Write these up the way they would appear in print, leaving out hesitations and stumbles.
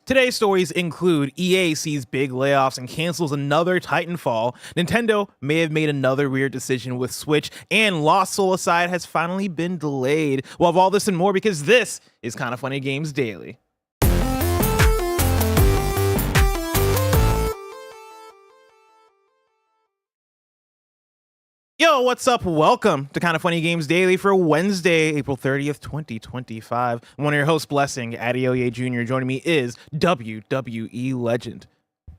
Today's stories include EA sees big layoffs and cancels another Titanfall, Nintendo may have made another weird decision with Switch, and Lost Soul Aside has finally been delayed. We'll have all this and more because this is Kinda Funny Games Daily. Yo, what's up? Welcome to Kinda Funny Games Daily for Wednesday, April 30th, 2025. I'm one of your hosts, Blessing Adeoye Jr. Joining me is WWE legend,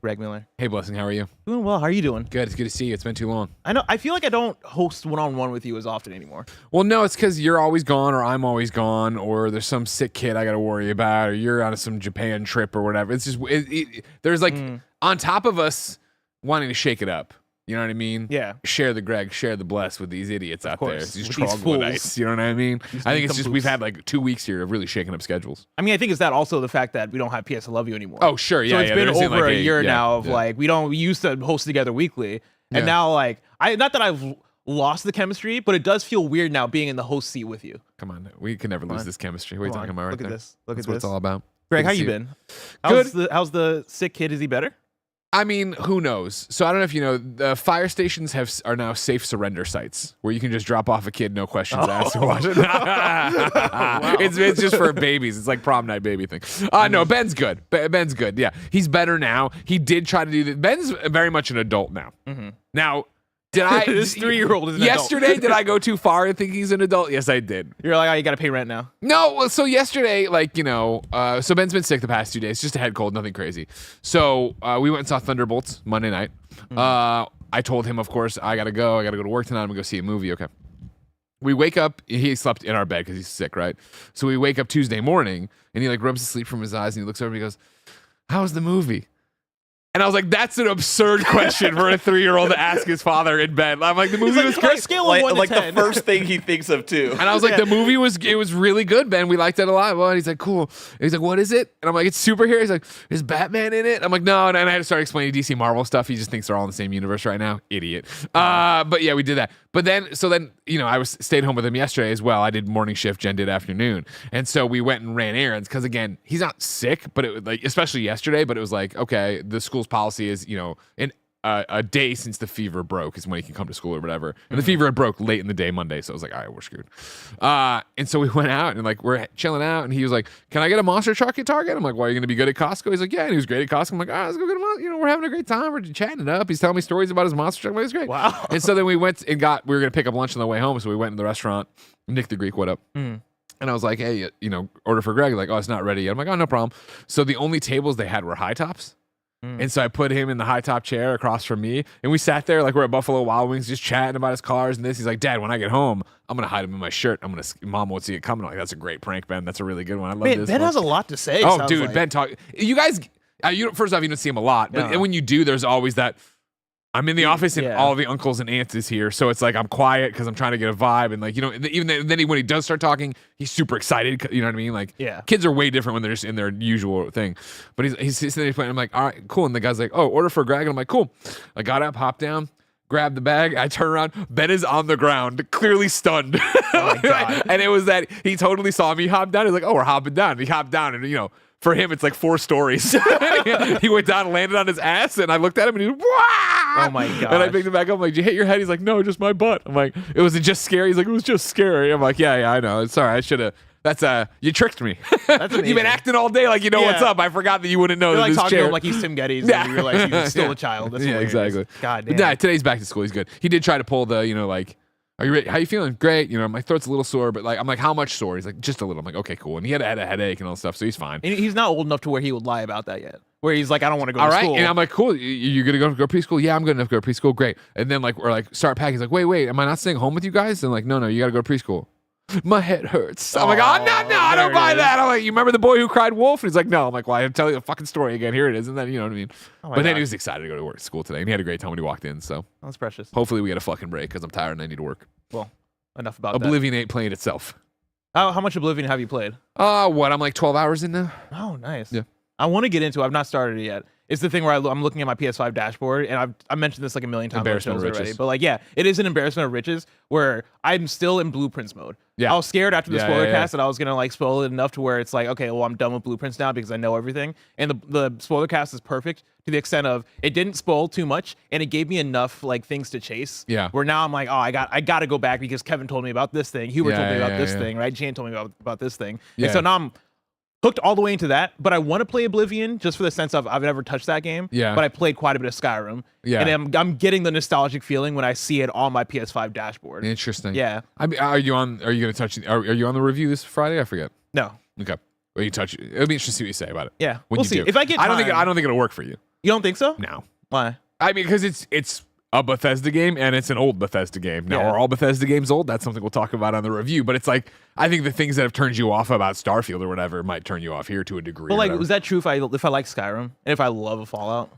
Greg Miller. Hey, Blessing, how are you? Doing well. How are you doing? Good. It's good to see you. It's been too long. I know. I feel like I don't host one-on-one with you as often anymore. Well, no, it's because you're always gone, or I'm always gone, or there's some sick kid I got to worry about, or you're on some Japan trip or whatever. It's just there's like on top of us wanting to shake it up. You know what I mean? Yeah. Share the Greg, share the Bless with these idiots out there. These troglodytes. You know what I mean? These I think it's just we've nincompoops. had like 2 weeks here of really shaking up schedules. I mean, I think it's that also the fact that we don't have PS I Love You anymore. Oh, sure. Yeah. So it's been there isn't, over like, a year now of yeah. like, we used to host together weekly. And Yeah. now like, not that I've lost the chemistry, but it does feel weird now being in the host seat with you. Come on. We can never lose this chemistry. What are you talking about right Look there? at this. Look That's at what this. it's all about. Greg, Good how to you see been? Good. How's the sick kid? Is he better? I mean, who knows? So I don't know if you know, the fire stations are now safe surrender sites where you can just drop off a kid, no questions asked. Or watch it. It's just for babies. It's like prom night baby thing. No, Ben's good. Ben's good. Yeah, he's better now. He did try to do that. Ben's very much an adult now. Now, did I? This 3-year-old is an adult. Yesterday, did I go too far and think he's an adult? Yes, I did. You're like, oh, you got to pay rent now. No, well, so yesterday, like, so Ben's been sick the past 2 days, just a head cold, nothing crazy. So we went and saw Thunderbolts Monday night. I told him, of course, I gotta go to work tonight, I'm gonna go see a movie, okay. We wake up, he slept in our bed because he's sick, right? So we wake up Tuesday morning, and he like rubs the sleep from his eyes, and he looks over and he goes, "How was the movie?" And I was like, that's an absurd question for a 3-year-old to ask his father in bed. I'm like, the movie was great. Scale of 1 to 10. The first thing he thinks of too. And I was like, the movie was really good, Ben. We liked it a lot. Well, and he's like, cool. And he's like, what is it? And I'm like, it's superhero. He's like, is Batman in it? I'm like, no. And I had to start explaining DC Marvel stuff. He just thinks they're all in the same universe right now. Idiot. But yeah, we did that. But then, I stayed home with him yesterday as well. I did morning shift, Jen did afternoon. And so we went and ran errands because, again, he's not sick, but it was like, especially yesterday, but it was like, okay, the school's policy is, a day since the fever broke is when he can come to school or whatever. And the fever had broke late in the day Monday, so I was like, all right, we're screwed. And so we went out and like we're chilling out, and he was like, can I get a monster truck at Target? I'm like, well, are you gonna be good at Costco? He's like, yeah. And he was great at Costco. I'm like, all right, let's go get a monster. We're having a great time. We're chatting it up. He's telling me stories about his monster truck. I'm like, it's great. Wow. And so then we went and we were gonna pick up lunch on the way home, so we went in the restaurant. Nick the Greek, what up? And I was like, hey, order for Greg. Like, oh, it's not ready yet. I'm like, oh, no problem. So the only tables they had were high tops. And so I put him in the high top chair across from me, and we sat there like we're at Buffalo Wild Wings, just chatting about his cars and this. He's like, Dad, when I get home, I'm gonna hide him in my shirt. Mom won't see it coming. I'm like, that's a great prank, Ben. That's a really good one. I love Man, this. Ben one. has a lot to say. Oh, sounds dude, like. Ben talk. You guys, first off, you don't see him a lot, but No. when you do, there's always that. I'm in the office and Yeah. all the uncles and aunts is here, so it's like I'm quiet because I'm trying to get a vibe, and like even then when he does start talking, he's super excited. You know what I mean? Like, Yeah. kids are way different when they're just in their usual thing. But he's sitting there playing. I'm like, all right, cool. And the guy's like, oh, order for Greg. And I'm like, cool. I got up, hopped down, grabbed the bag. I turn around. Ben is on the ground, clearly stunned. Oh my God. And it was that he totally saw me hop down. He's like, oh, we're hopping down. He hopped down, and for him, it's like 4 stories. He went down and landed on his ass, and I looked at him, and he was, Oh my God. And I picked him back up. I'm like, did you hit your head? He's like, no, just my butt. I'm like, it was just scary. He's like, it was just scary. I'm like, yeah, I know. Sorry, I should have. That's you tricked me. That's You've amazing. been acting all day like you know what's Yeah. up. I forgot that you wouldn't know You're that like this talking chair. to him like he's Tim Geddes, Yeah. and you realize he's still Yeah. a child. That's Yeah, hilarious. exactly. God But damn. nah, today's back to school. He's good. He did try to pull the, like, are you ready? How you feeling? Great. My throat's a little sore, but like, I'm like, how much sore? He's like, just a little. I'm like, okay, cool. And he had a headache and all stuff, so he's fine. And he's not old enough to where he would lie about that yet. Where he's like, I don't want to go All to right, school. and I'm like, cool. You're gonna go preschool? Yeah, I'm good enough to go to preschool. Great. And then like we're like start packing. He's like, wait, am I not staying home with you guys? And like, no, you gotta go to preschool. My head hurts. I'm like, oh no, I there don't it buy is. that. I'm like, you remember the boy who cried wolf? And he's like, no. I'm like, well, I'll tell you the fucking story again. Here it is. And then you know what I mean. Oh my But then God. he was excited to go to school today, and he had a great time when he walked in. So That's precious. hopefully we get a fucking break because I'm tired and I need to work. Well, enough about Oblivion ain't playing itself. that. How much Oblivion have you played? What? I'm like 12 hours in now. Oh, nice. Yeah. I want to get into it. I've not started it yet. It's the thing where I'm looking at my PS5 dashboard, and I mentioned this like a million times on Embarrassment shows of riches. already. But like, yeah, it is an embarrassment of riches where I'm still in blueprints mode. Yeah. I was scared after the Yeah, spoiler yeah. cast that I was gonna like spoil it enough to where it's like, okay, well, I'm done with blueprints now because I know everything. And the spoiler cast is perfect to the extent of it didn't spoil too much, and it gave me enough like things to chase. Yeah. Where now I'm like, oh, I got to go back because Kevin told me about this thing, Hubert Yeah, told me yeah, about this yeah. thing, right? Jan told me about this thing. Yeah. And so now I'm hooked all the way into that, but I want to play Oblivion just for the sense of I've never touched that game. Yeah. But I played quite a bit of Skyrim. Yeah. And I'm getting the nostalgic feeling when I see it on my PS5 dashboard. Interesting. Yeah. I mean, are you gonna touch? Are you on the review this Friday? I forget. No. Okay. Well, you touch. It'll be interesting to see what you say about it. Yeah. When We'll you see. do. If I get I don't think time- it'll work for you. You don't think so? No. Why? I mean, because it's a Bethesda game and it's an old Bethesda game. Now, Yeah. are all Bethesda games old? That's something we'll talk about on the review. But it's like, I think the things that have turned you off about Starfield or whatever might turn you off here to a degree. But or like, whatever. was that true if I like Skyrim and if I love a Fallout?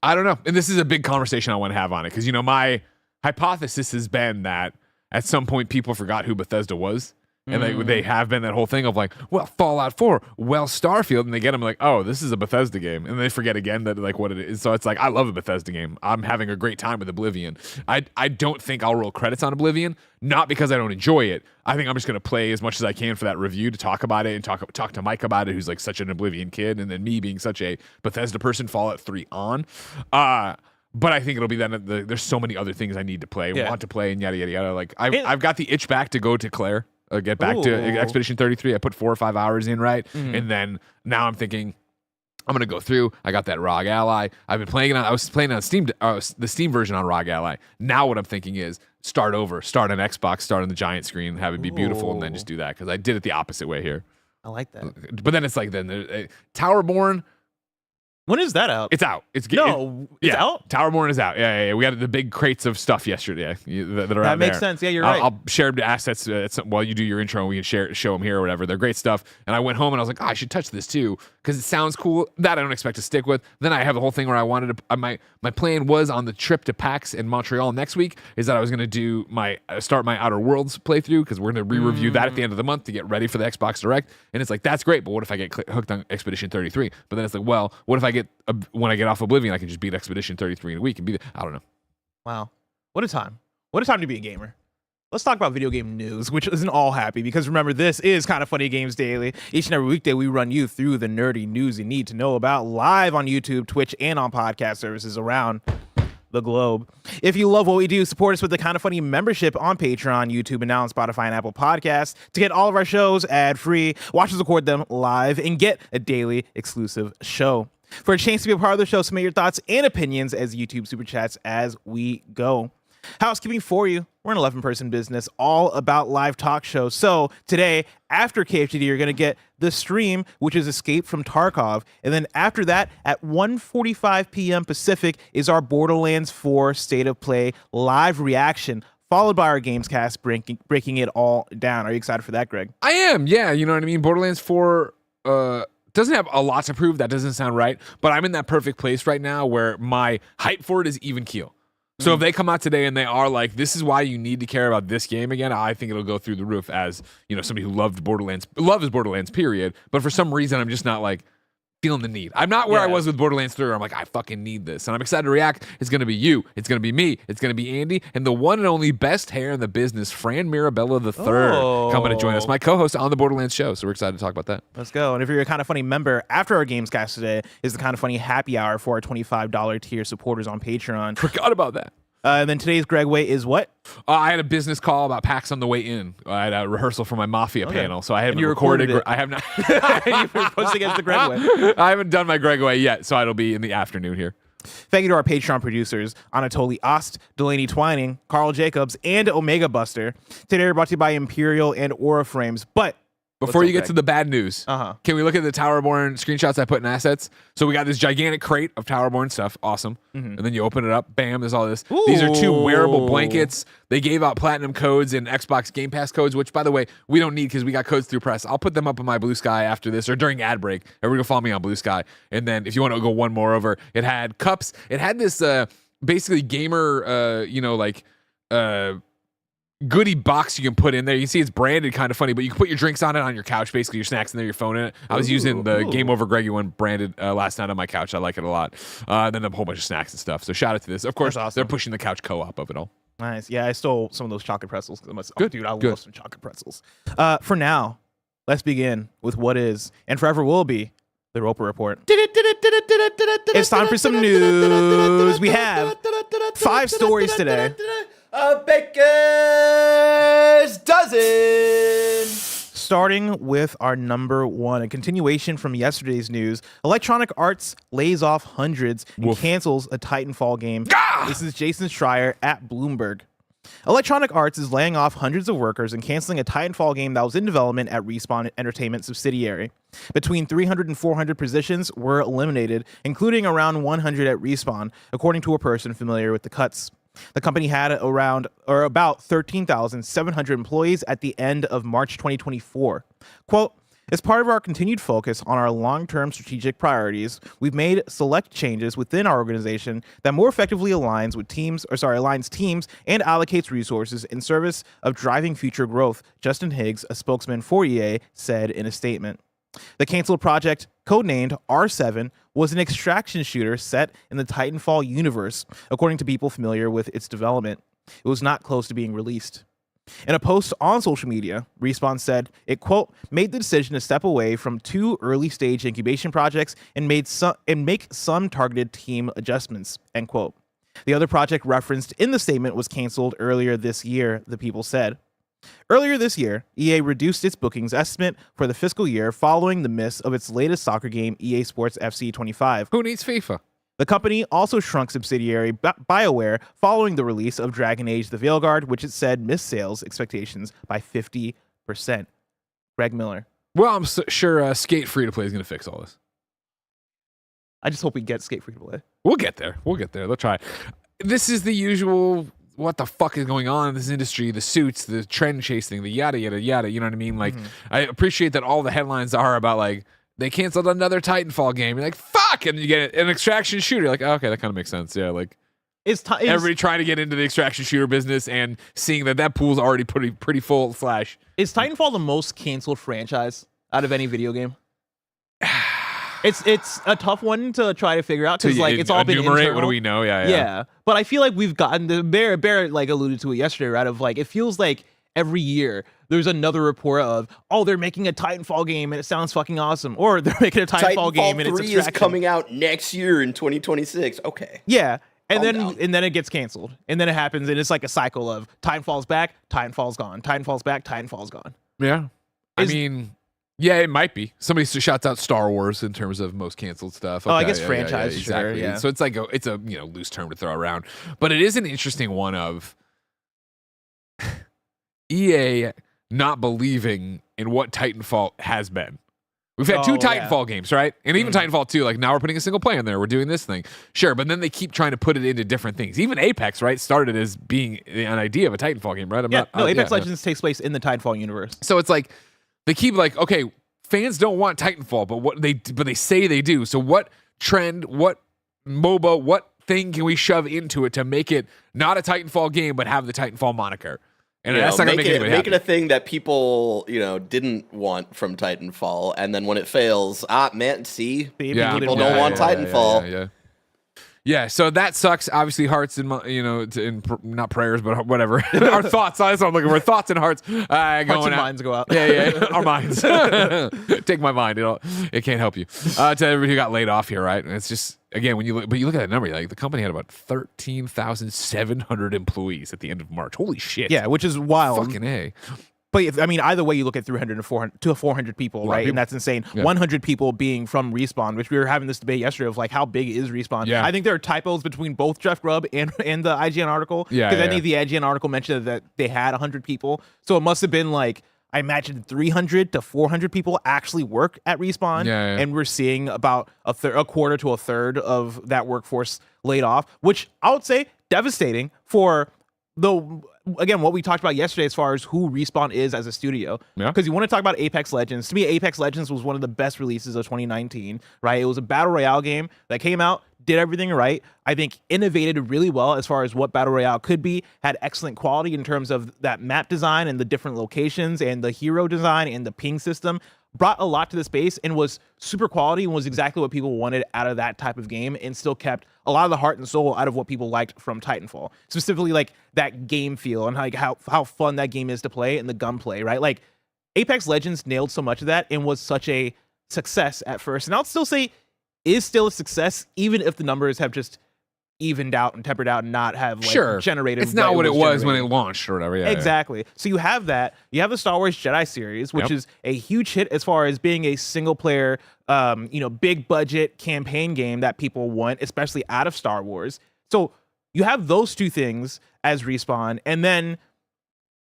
I don't know. And this is a big conversation I want to have on it because, my hypothesis has been that at some point people forgot who Bethesda was. And they have been that whole thing of like, well, Fallout 4, well, Starfield. And they get them like, oh, this is a Bethesda game. And they forget again that like what it is. So it's like, I love a Bethesda game. I'm having a great time with Oblivion. I don't think I'll roll credits on Oblivion, not because I don't enjoy it. I think I'm just going to play as much as I can for that review to talk about it and talk to Mike about it, who's like such an Oblivion kid. And then me being such a Bethesda person, Fallout 3 on. But I think it'll be that there's so many other things I need to play, want to play, and yada, yada, yada. Like, I've got the itch back to go to Claire. Get back to Expedition 33. I put 4 or 5 hours in, right? And then now I'm thinking I'm gonna go through. I got that ROG Ally. I've been playing it on. I was playing on Steam, the Steam version on ROG Ally. Now what I'm thinking is start over, start on Xbox, start on the giant screen, have it be beautiful, and then just do that because I did it the opposite way here. I like that. But then it's like Towerborn. When is that out? It's out. It's out. Towerborn is out. Yeah. We got the big crates of stuff yesterday that are out That makes there. sense. Yeah, you're right. I'll share the assets while you do your intro, and we can show them here or whatever. They're great stuff. And I went home and I was like, I should touch this too because it sounds cool. That I don't expect to stick with. Then I have the whole thing where I wanted to. My plan was on the trip to PAX in Montreal next week is that I was going to do start my Outer Worlds playthrough because we're going to re-review that at the end of the month to get ready for the Xbox Direct. And it's like that's great, but what if I get hooked on Expedition 33? But then it's like, well, what if I get when I get off Oblivion, I can just beat Expedition 33 in a week and beat it. I don't know. Wow. What a time. What a time to be a gamer. Let's talk about video game news, which isn't all happy because remember, this is Kind of Funny Games Daily. Each and every weekday, we run you through the nerdy news you need to know about live on YouTube, Twitch, and on podcast services around the globe. If you love what we do, support us with the Kind of Funny membership on Patreon, YouTube, and now on Spotify and Apple Podcasts to get all of our shows ad-free, watch us record them live, and get a daily exclusive show. For a chance to be a part of the show, submit your thoughts and opinions as YouTube super chats as we go. Housekeeping for you. We're an 11-person business all about live talk shows. So today, after KFGD, you're going to get the stream, which is Escape from Tarkov. And then after that, at 1:45 p.m. Pacific, is our Borderlands 4 State of Play live reaction, followed by our Gamescast breaking it all down. Are you excited for that, Greg? I am. Yeah, you know what I mean? Borderlands 4 doesn't have a lot to prove. That doesn't sound right. But I'm in that perfect place right now where my hype for it is even keel. So if they come out today and they are like, this is why you need to care about this game again, I think it'll go through the roof as, somebody who loves Borderlands, period. But for some reason, I'm just not like feeling the need. I'm not where I was with Borderlands 3 where I'm like, I fucking need this. And I'm excited to react. It's going to be you. It's going to be me. It's going to be Andy. And the one and only best hair in the business, Fran Mirabella III, coming to join us. My co-host on the Borderlands show. So we're excited to talk about that. Let's go. And if you're a Kind of Funny member, after our Gamescast today is the Kind of Funny happy hour for our $25 tier supporters on Patreon. Forgot about that. And then today's Greg Way is what? I had a business call about PAX on the way in. I had a rehearsal for my Mafia panel, so I haven't recorded it. I have not. You were posting against the Greg Way. I haven't done my Greg Way yet, so it'll be in the afternoon here. Thank you to our Patreon producers, Anatoly Ost, Delaney Twining, Carl Jacobs, and Omega Buster. Today we're brought to you by Imperial and Aura Frames. But before you get to the bad news, Uh-huh. Can we look at the Towerborn screenshots I put in assets? So we got this gigantic crate of Towerborn stuff. Awesome. And then you open it up. Bam, there's all this. Ooh. These are 2 wearable blankets. They gave out platinum codes and Xbox Game Pass codes, which, by the way, we don't need because we got codes through press. I'll put them up on my Blue Sky after this or during ad break. Everybody go follow me on Blue Sky. And then if you want to go one more over, it had cups. It had this basically gamer, goodie box you can put in there. You can see it's branded, kind of funny, but you can put your drinks on it on your couch, basically your snacks in there, your phone in it. I was using the Game Over Greggy one branded last night on my couch. I like it a lot. Then a whole bunch of snacks and stuff. So shout out to this. Of course, awesome. They're pushing the couch co-op of it all. Nice. Yeah, I stole some of those chocolate pretzels. Good. Dude, I Good. love some chocolate pretzels. For now, let's begin with what is and forever will be the Roper Report. It's time for some news. We have 5 stories today. A baker's dozen. Starting with our number 1, a continuation from yesterday's news. Electronic Arts lays off hundreds and cancels a Titanfall game. This is Jason Schreier at Bloomberg. Electronic Arts is laying off hundreds of workers and canceling a Titanfall game that was in development at Respawn Entertainment subsidiary. Between 300 and 400 positions were eliminated, including around 100 at Respawn, according to a person familiar with the cuts. The company had about 13,700 employees at the end of March 2024. Quote, as part of our continued focus on our long-term strategic priorities, we've made select changes within our organization that more effectively aligns teams and allocates resources in service of driving future growth, Justin Higgs, a spokesman for EA, said in a statement. The canceled project, codenamed R7, was an extraction shooter set in the Titanfall universe, according to people familiar with its development. It was not close to being released. In a post on social media, Respawn said it, quote, made the decision to step away from 2 early-stage incubation projects and make some targeted team adjustments, end quote. The other project referenced in the statement was canceled earlier this year, the people said. Earlier this year, EA reduced its bookings estimate for the fiscal year following the miss of its latest soccer game, EA Sports FC 25. Who needs FIFA? The company also shrunk subsidiary BioWare following the release of Dragon Age: The Veilguard, which it said missed sales expectations by 50%. Greg Miller. Well, I'm sure Skate Free to Play is going to fix all this. I just hope we get Skate Free to Play. We'll get there. They'll try. This is the usual. What the fuck is going on in this industry? The suits, the trend chasing, the yada yada yada. You know what I mean? Like, I appreciate that all the headlines are about like they canceled another Titanfall game. You're like, fuck, and you get an extraction shooter. You're like, oh, okay, that kind of makes sense. Yeah, like everybody trying to get into the extraction shooter business and seeing that pool's already pretty full. Slash, is Titanfall the most canceled franchise out of any video game? It's a tough one to try to figure out because like it's all been internal. What do we know? Yeah. But I feel like we've gotten the Bear like alluded to it yesterday, right? Of like it feels like every year there's another report of they're making a Titanfall game and it sounds fucking awesome, or they're making a Titanfall game and it's 3 is coming out next year in 2026. Okay. Yeah. And then it gets canceled, and then it happens, and it's like a cycle of Titanfall's back, Titanfall's gone, Titanfall's back, Titanfall's gone. Yeah. I mean. Yeah, it might be. Somebody shouts out Star Wars in terms of most canceled stuff. Okay, I guess franchise, exactly. Sure, yeah. So it's like it's a loose term to throw around, but it is an interesting one of EA not believing in what Titanfall has been. We've had 2 Titanfall games, right? And even Titanfall 2, like now we're putting a single player in there. We're doing this thing. Sure, but then they keep trying to put it into different things. Even Apex, right, started as being an idea of a Titanfall game, right? Apex Legends takes place in the Titanfall universe. So it's like they keep like, okay, fans don't want Titanfall, but they say they do. So what trend, what MOBA, what thing can we shove into it to make it not a Titanfall game, but have the Titanfall moniker? And that's not gonna make it a thing that people, didn't want from Titanfall, and then when it fails, people don't want Titanfall. Yeah, so that sucks. Obviously, hearts and not prayers, but whatever. Our thoughts. That's what I'm looking for. Thoughts and hearts going and out. minds go out. Yeah, our minds. Take my mind. It can't help you. To everybody who got laid off here, right? And it's just again when you look at that number, like the company had about 13,700 employees at the end of March. Holy shit! Yeah, which is wild. Fucking A. But either way, you look at 300 to 400 people, right? And that's insane. Yeah. 100 people being from Respawn, which we were having this debate yesterday of like, how big is Respawn? Yeah. I think there are typos between both Jeff Grubb and the IGN article. Because I think the IGN article mentioned that they had 100 people. So it must have been like, I imagine 300 to 400 people actually work at Respawn. And we're seeing about a quarter to a third of that workforce laid off, which I would say devastating for again, what we talked about yesterday as far as who Respawn is as a studio. Yeah. Because you want to talk about Apex Legends. To me, Apex Legends was one of the best releases of 2019, right? It was a battle royale game that came out, did everything right. I think innovated really well as far as what battle royale could be, had excellent quality in terms of that map design and the different locations and the hero design and the ping system. Brought a lot to the space and was super quality and was exactly what people wanted out of that type of game, and still kept a lot of the heart and soul out of what people liked from Titanfall. Specifically, like that game feel and like how fun that game is to play and the gunplay, right? Like Apex Legends nailed so much of that and was such a success at first. And I'll still say is still a success, even if the numbers have just evened out and tempered out and not have like generated. It's not what it was when it launched or whatever. Yeah, exactly. So you have that. You have the Star Wars Jedi series, which is a huge hit as far as being a single player, big budget campaign game that people want, especially out of Star Wars. So you have those two things as Respawn, and then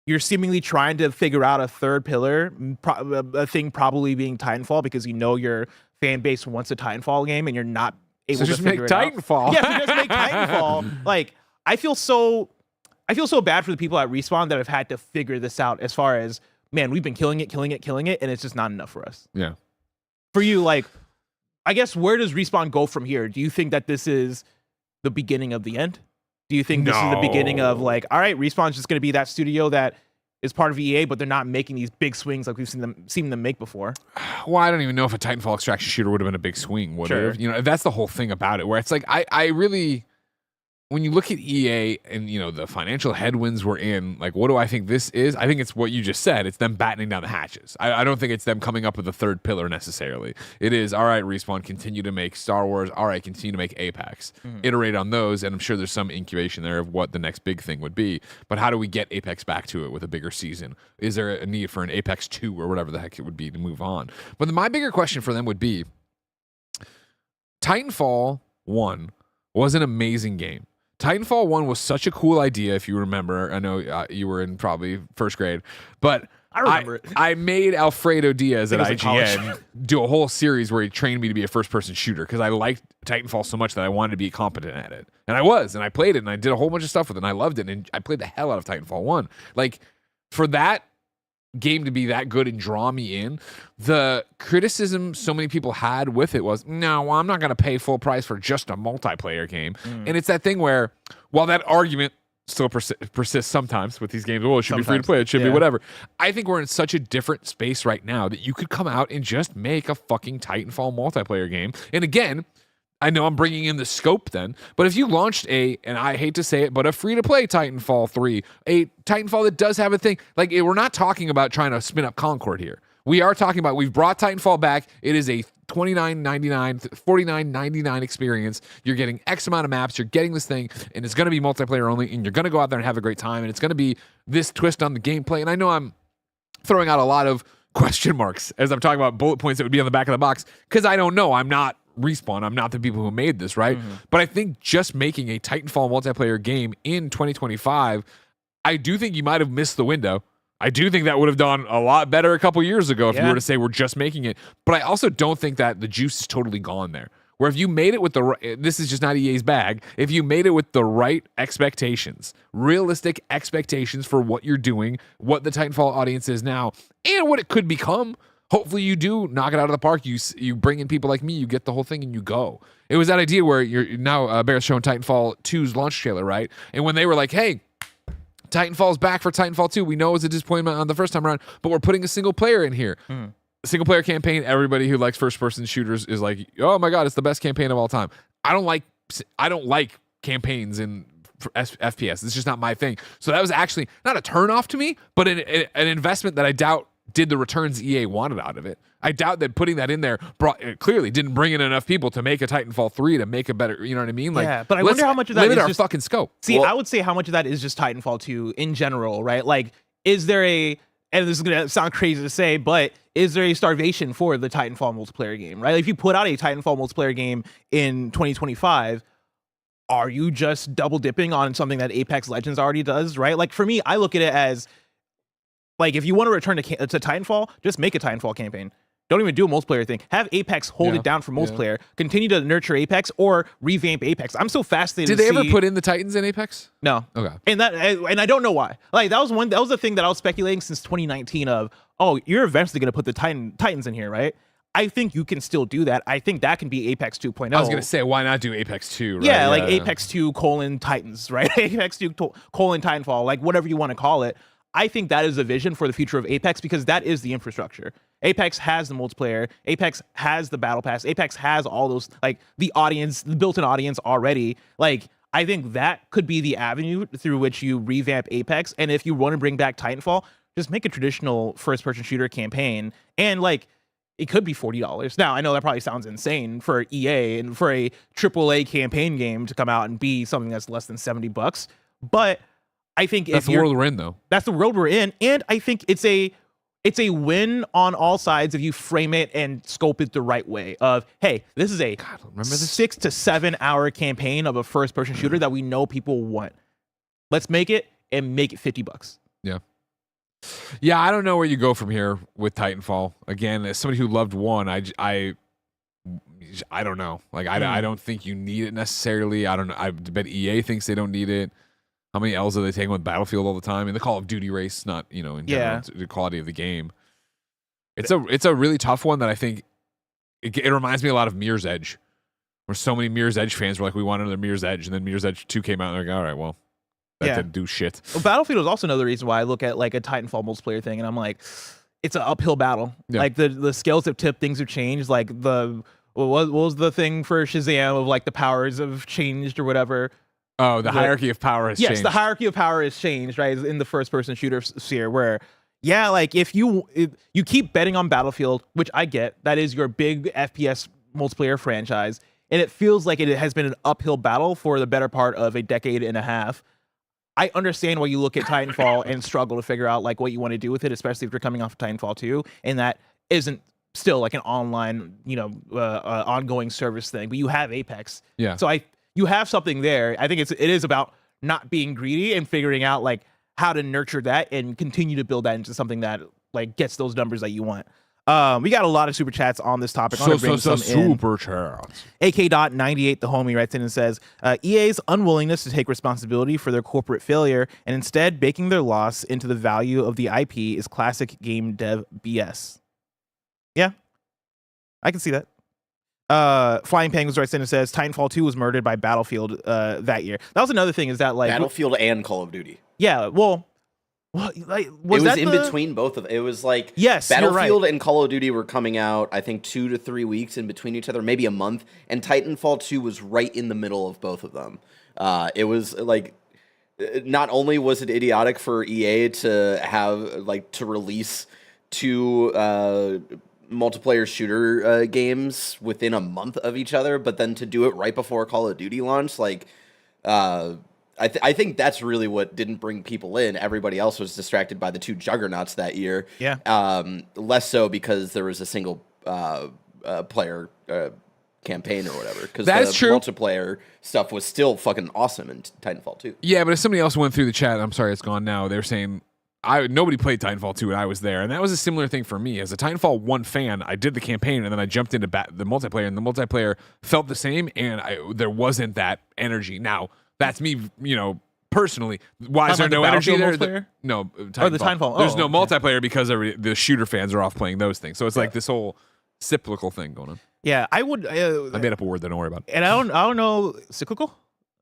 you're seemingly trying to figure out a third pillar, a thing probably being Titanfall, because your fan base wants a Titanfall game and you're not able to just figure make it out. Titanfall. Yeah, so just make Titanfall. Like, I feel so bad for the people at Respawn that have had to figure this out as far as, man, we've been killing it, and it's just not enough for us. Yeah. For you, like, I guess, where does Respawn go from here? Do you think that this is the beginning of the end? Do you think this is the beginning of, like, all right, Respawn's just going to be that studio that is part of EA, but they're not making these big swings like we've seen them make before? Well, I don't even know if a Titanfall extraction shooter would have been a big swing, would it? You know, that's the whole thing about it, where it's like, I really, when you look at EA and, the financial headwinds we're in, like, what do I think this is? I think it's what you just said. It's them battening down the hatches. I don't think it's them coming up with a third pillar necessarily. It is, all right, Respawn, continue to make Star Wars. All right, continue to make Apex. Iterate on those, and I'm sure there's some incubation there of what the next big thing would be. But how do we get Apex back to it with a bigger season? Is there a need for an Apex 2 or whatever the heck it would be to move on? But my bigger question for them would be, Titanfall 1 was an amazing game. Titanfall 1 was such a cool idea, if you remember. I know you were in probably first grade, but I remember it. I made Alfredo Diaz at IGN do a whole series where he trained me to be a first-person shooter because I liked Titanfall so much that I wanted to be competent at it. And I was, and I played it, and I did a whole bunch of stuff with it, and I loved it, and I played the hell out of Titanfall 1. Like, for that game to be that good and draw me in, the criticism so many people had with it was, no, I'm not going to pay full price for just a multiplayer game. And it's that thing where, while that argument still persists sometimes with these games, well, it should be free to play, it should be whatever, I think we're in such a different space right now that you could come out and just make a fucking Titanfall multiplayer game. And again, I know I'm bringing in the scope then, but if you launched and I hate to say it, but a free-to-play Titanfall 3, a Titanfall that does have a thing, like, we're not talking about trying to spin up Concord here. We are talking about, we've brought Titanfall back. It is a $29.99, $49.99 experience. You're getting X amount of maps. You're getting this thing, and it's going to be multiplayer only, and you're going to go out there and have a great time, and it's going to be this twist on the gameplay. And I know I'm throwing out a lot of question marks as I'm talking about bullet points that would be on the back of the box, because I don't know. I'm not Respawn. I'm not the people who made this, right? But I think just making a Titanfall multiplayer game in 2025, I do think you might have missed the window. I do think that would have done a lot better a couple years ago if you were to say we're just making it. But I also don't think that the juice is totally gone there. Where if you made it with this is just not EA's bag, if you made it with the right expectations, realistic expectations for what you're doing, what the Titanfall audience is now, and what it could become, hopefully you do knock it out of the park. You bring in people like me, you get the whole thing, and you go. It was that idea where you're now Bear's showing Titanfall 2's launch trailer, right? And when they were like, hey, Titanfall's back for Titanfall 2. We know it was a disappointment on the first time around, but we're putting a single player in here. A single player campaign, everybody who likes first person shooters is like, oh my God, it's the best campaign of all time. I don't like campaigns in FPS. It's just not my thing. So that was actually not a turnoff to me, but an investment that I doubt did the returns EA wanted out of it. I doubt that putting that in there clearly didn't bring in enough people to make a Titanfall 3 to make a better, you know what I mean? Like, yeah, but I wonder how much of that is our just fucking scope. See, I would say how much of that is just Titanfall 2 in general, right? Like, is there and this is going to sound crazy to say, but is there a starvation for the Titanfall multiplayer game, right? Like, if you put out a Titanfall multiplayer game in 2025, are you just double dipping on something that Apex Legends already does, right? Like, for me, I look at it as, like, if you want to return to Titanfall, just make a Titanfall campaign. don't even do a multiplayer thing. Have Apex hold it down for multiplayer. Continue to nurture Apex or revamp Apex. I'm so fascinated. Did they ever put in the Titans in Apex? No. Okay. And I don't know why. Like that was the thing that I was speculating since 2019 of, oh, you're eventually going to put the Titans in here, right? I think you can still do that. I think that can be Apex 2.0. I was going to say, why not do Apex 2, right? Yeah, like Apex 2 : Titans, right? Apex 2 : Titanfall, like whatever you want to call it. I think that is a vision for the future of Apex because that is the infrastructure. Apex has the multiplayer. Apex has the battle pass. Apex has all those, like the audience, the built-in audience already. Like, I think that could be the avenue through which you revamp Apex. And if you want to bring back Titanfall, just make a traditional first-person shooter campaign. And like, it could be $40. Now, I know that probably sounds insane for EA and for a AAA campaign game to come out and be something that's less than $70. But I think that's the world we're in, though. That's the world we're in, and I think it's a win on all sides if you frame it and scope it the right way. Of hey, this is a 6 to 7 hour campaign of a first person shooter that we know people want. Let's make it and make it $50. Yeah, I don't know where you go from here with Titanfall. Again, as somebody who loved 1, I don't know. Like I don't think you need it necessarily. I don't know. I bet EA thinks they don't need it. How many L's are they taking with Battlefield all the time? In the Call of Duty race, not, in general, the quality of the game. It's a really tough one that I think it reminds me a lot of Mirror's Edge, where so many Mirror's Edge fans were like, we want another Mirror's Edge, and then Mirror's Edge 2 came out, and they're like, all right, well, that didn't do shit. Well, Battlefield is also another reason why I look at like a Titanfall multiplayer thing, and I'm like, it's an uphill battle. Yeah. Like the scales have tipped, things have changed. Like what was the thing for Shazam of like the powers have changed or whatever. Oh, the hierarchy of power has changed. Yes, the hierarchy of power has changed, right? In the first-person shooter sphere, where, yeah, like if you keep betting on Battlefield, which I get, that is your big FPS multiplayer franchise, and it feels like it has been an uphill battle for the better part of a decade and a half. I understand why you look at Titanfall and struggle to figure out like what you want to do with it, especially if you're coming off of Titanfall 2, and that isn't still like an online, ongoing service thing, but you have Apex. Yeah. So you have something there. I think it is about not being greedy and figuring out like how to nurture that and continue to build that into something that like gets those numbers that you want. We got a lot of super chats on this topic. Super chats. AK.98, the homie, writes in and says, EA's unwillingness to take responsibility for their corporate failure and instead baking their loss into the value of the IP is classic game dev BS. Yeah, I can see that. Flying Penguins writes in and says Titanfall 2 was murdered by Battlefield that year. That was another thing, is that like Battlefield and Call of Duty. Yeah, well, like was it was that in between both of them. It was like yes, Battlefield right. and Call of Duty were coming out, I think 2 to 3 weeks in between each other, maybe a month, and Titanfall 2 was right in the middle of both of them. It was like, not only was it idiotic for EA to have like to release 2 multiplayer shooter games within a month of each other, but then to do it right before Call of Duty launch, like I think that's really what didn't bring people in. Everybody else was distracted by the 2 juggernauts that year. Yeah. Less so because there was a single player campaign or whatever. Because the multiplayer stuff was still fucking awesome in Titanfall 2. Yeah, but if somebody else went through the chat, I'm sorry, it's gone now. They're saying nobody played Titanfall 2 and I was there, and that was a similar thing for me. As a Titanfall 1 fan, I did the campaign and then I jumped into the multiplayer, and the multiplayer felt the same, and there wasn't that energy. Now, that's me, personally. Why is there no energy there? No, Titanfall. The Titanfall. There's no multiplayer because the shooter fans are off playing those things. So it's like this whole cyclical thing going on. Yeah, I would. I made up a word that don't worry about it. And I don't know, cyclical?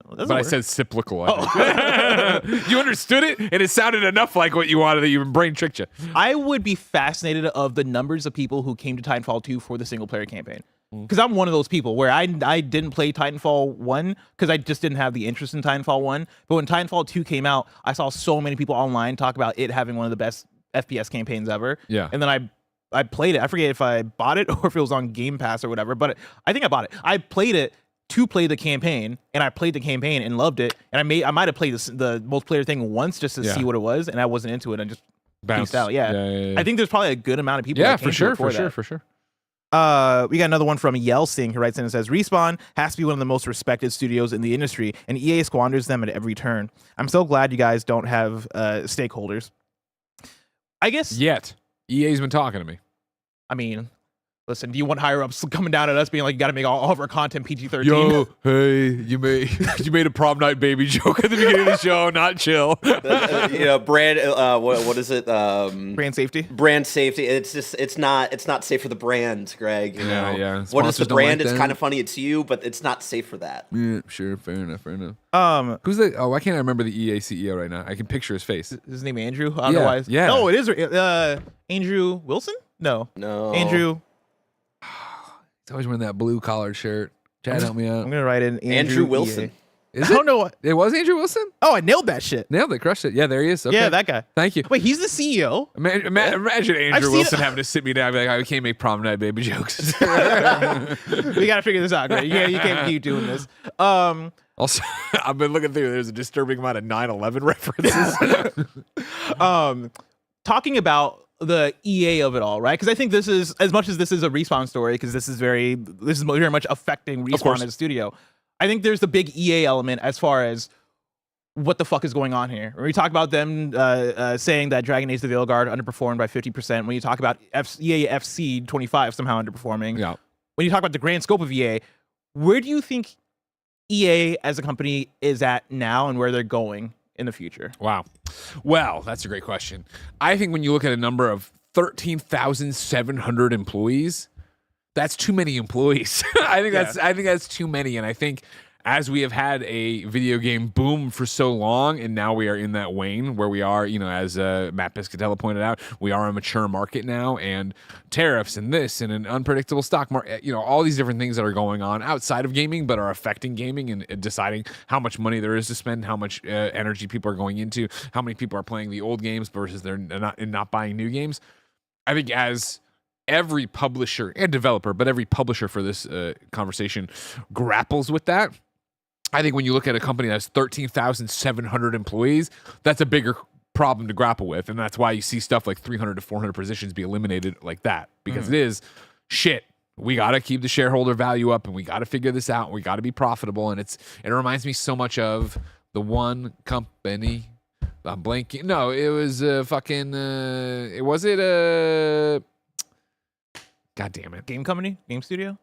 But I said cyclical. You understood it, and it sounded enough like what you wanted that your brain tricked you. I would be fascinated of the numbers of people who came to Titanfall 2 for the single player campaign. Because I'm one of those people where I didn't play Titanfall 1 because I just didn't have the interest in Titanfall 1. But when Titanfall 2 came out, I saw so many people online talk about it having one of the best FPS campaigns ever. Yeah. And then I played it. I forget if I bought it or if it was on Game Pass or whatever, but I think I bought it. I played it to play the campaign, and I played the campaign and loved it. And I might have played the multiplayer thing once just to see what it was, and I wasn't into it. I just bounced out. Yeah. I think there's probably a good amount of people. Yeah, for sure. We got another one from Yelsing who writes in and says, Respawn has to be one of the most respected studios in the industry, and EA squanders them at every turn. I'm so glad you guys don't have stakeholders. I guess yet EA's been talking to me. I mean, listen, do you want higher ups coming down at us being like, you got to make all of our content PG-13? Yo, hey, you made a prom night baby joke at the beginning of the show. Not chill. Brand. What is it? Brand safety. Brand safety. It's not safe for the brand, Greg. You know? Yeah. What is the Sponsors don't brand? like It's that. kind of funny. It's you, but it's not safe for that. Yeah, sure, fair enough. Who's the? Oh, why can't I remember the EA CEO right now? I can picture his face. His name Andrew. I don't know why. Yeah. No, it is Andrew Wilson. No. Andrew. He's always wearing that blue collared shirt. Chad, help me out. I'm gonna write in Andrew Wilson. Is I don't know what. It was Andrew Wilson? Oh, I nailed that shit. Nailed it, crushed it. Yeah, there he is. Okay. Yeah, that guy. Thank you. Wait, he's the CEO. Imagine I've Andrew seen Wilson it. having to sit me down and be like, I can't make prom night baby jokes. We gotta figure this out, Greg. Yeah, you can't keep doing this. Also, I've been looking through. There's a disturbing amount of 9/11 references. Talking about the EA of it all, right? Because I think this is, as much as this is a Respawn story, because this is very much affecting course. Respawn as a studio. I think there's the big EA element as far as what the fuck is going on here. When we talk about them saying that Dragon Age: The Veilguard underperformed by 50%, when you talk about EA FC 25 somehow underperforming, Yeah. when you talk about the grand scope of EA, where do you think EA as a company is at now and where they're going in the future? Wow. Well, that's a great question. I think when you look at a number of 13,700 employees, that's too many employees. I think that's too many. And I think as we have had a video game boom for so long, and now we are in that wane where we are, as Matt Piscatella pointed out, we are a mature market now, and tariffs and this and an unpredictable stock market, all these different things that are going on outside of gaming but are affecting gaming and deciding how much money there is to spend, how much energy people are going into, how many people are playing the old games versus they're not buying new games. I think as every publisher and developer, but every publisher for this conversation grapples with that, I think when you look at a company that has 13,700 employees, that's a bigger problem to grapple with. And that's why you see stuff like 300 to 400 positions be eliminated like that. Because it is, shit, we got to keep the shareholder value up and we got to figure this out. We got to be profitable. And it reminds me so much of the one company. I'm blanking. No, it was God damn it. Game company? Game studio?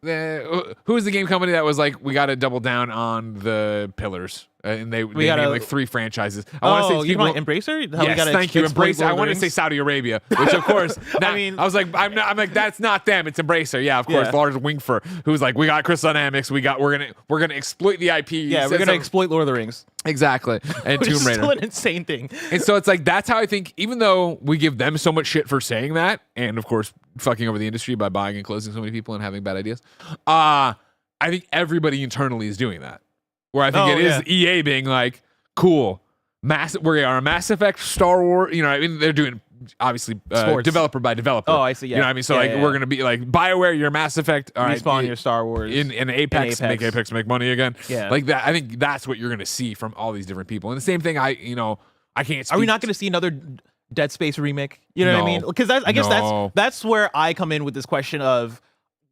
Who was the game company that was like, we got to double down on the pillars? And they made like 3 franchises. I want to say, you want Embracer? How we yes, gotta thank you, exploit Embracer. Lord I of the wanted to say Rings? Saudi Arabia, which of course, I was like, I'm like, that's not them. It's Embracer. Yeah, of course. Yeah. Lars Wingfer, who's like, we got Crystal Dynamics. We're gonna exploit the IP. Yeah, we're gonna exploit Lord of the Rings. Exactly, and Which Tomb is Raider. still an insane thing. And so it's like, that's how I think, even though we give them so much shit for saying that, and of course, fucking over the industry by buying and closing so many people and having bad ideas, I think everybody internally is doing that. Where I think it is EA being like, cool, we are a Mass Effect, Star Wars, they're doing, obviously, developer by developer. Oh, I see, yeah. You know what I mean? So, we're going to be like, BioWare, your Mass Effect. All right, Respawn your Star Wars. In Apex, make Apex make money again. Yeah. Like that. I think that's what you're going to see from all these different people. And the same thing, I can't speak. Are we not going to see another Dead Space remake? You know what I mean? Because I guess No. that's where I come in with this question of,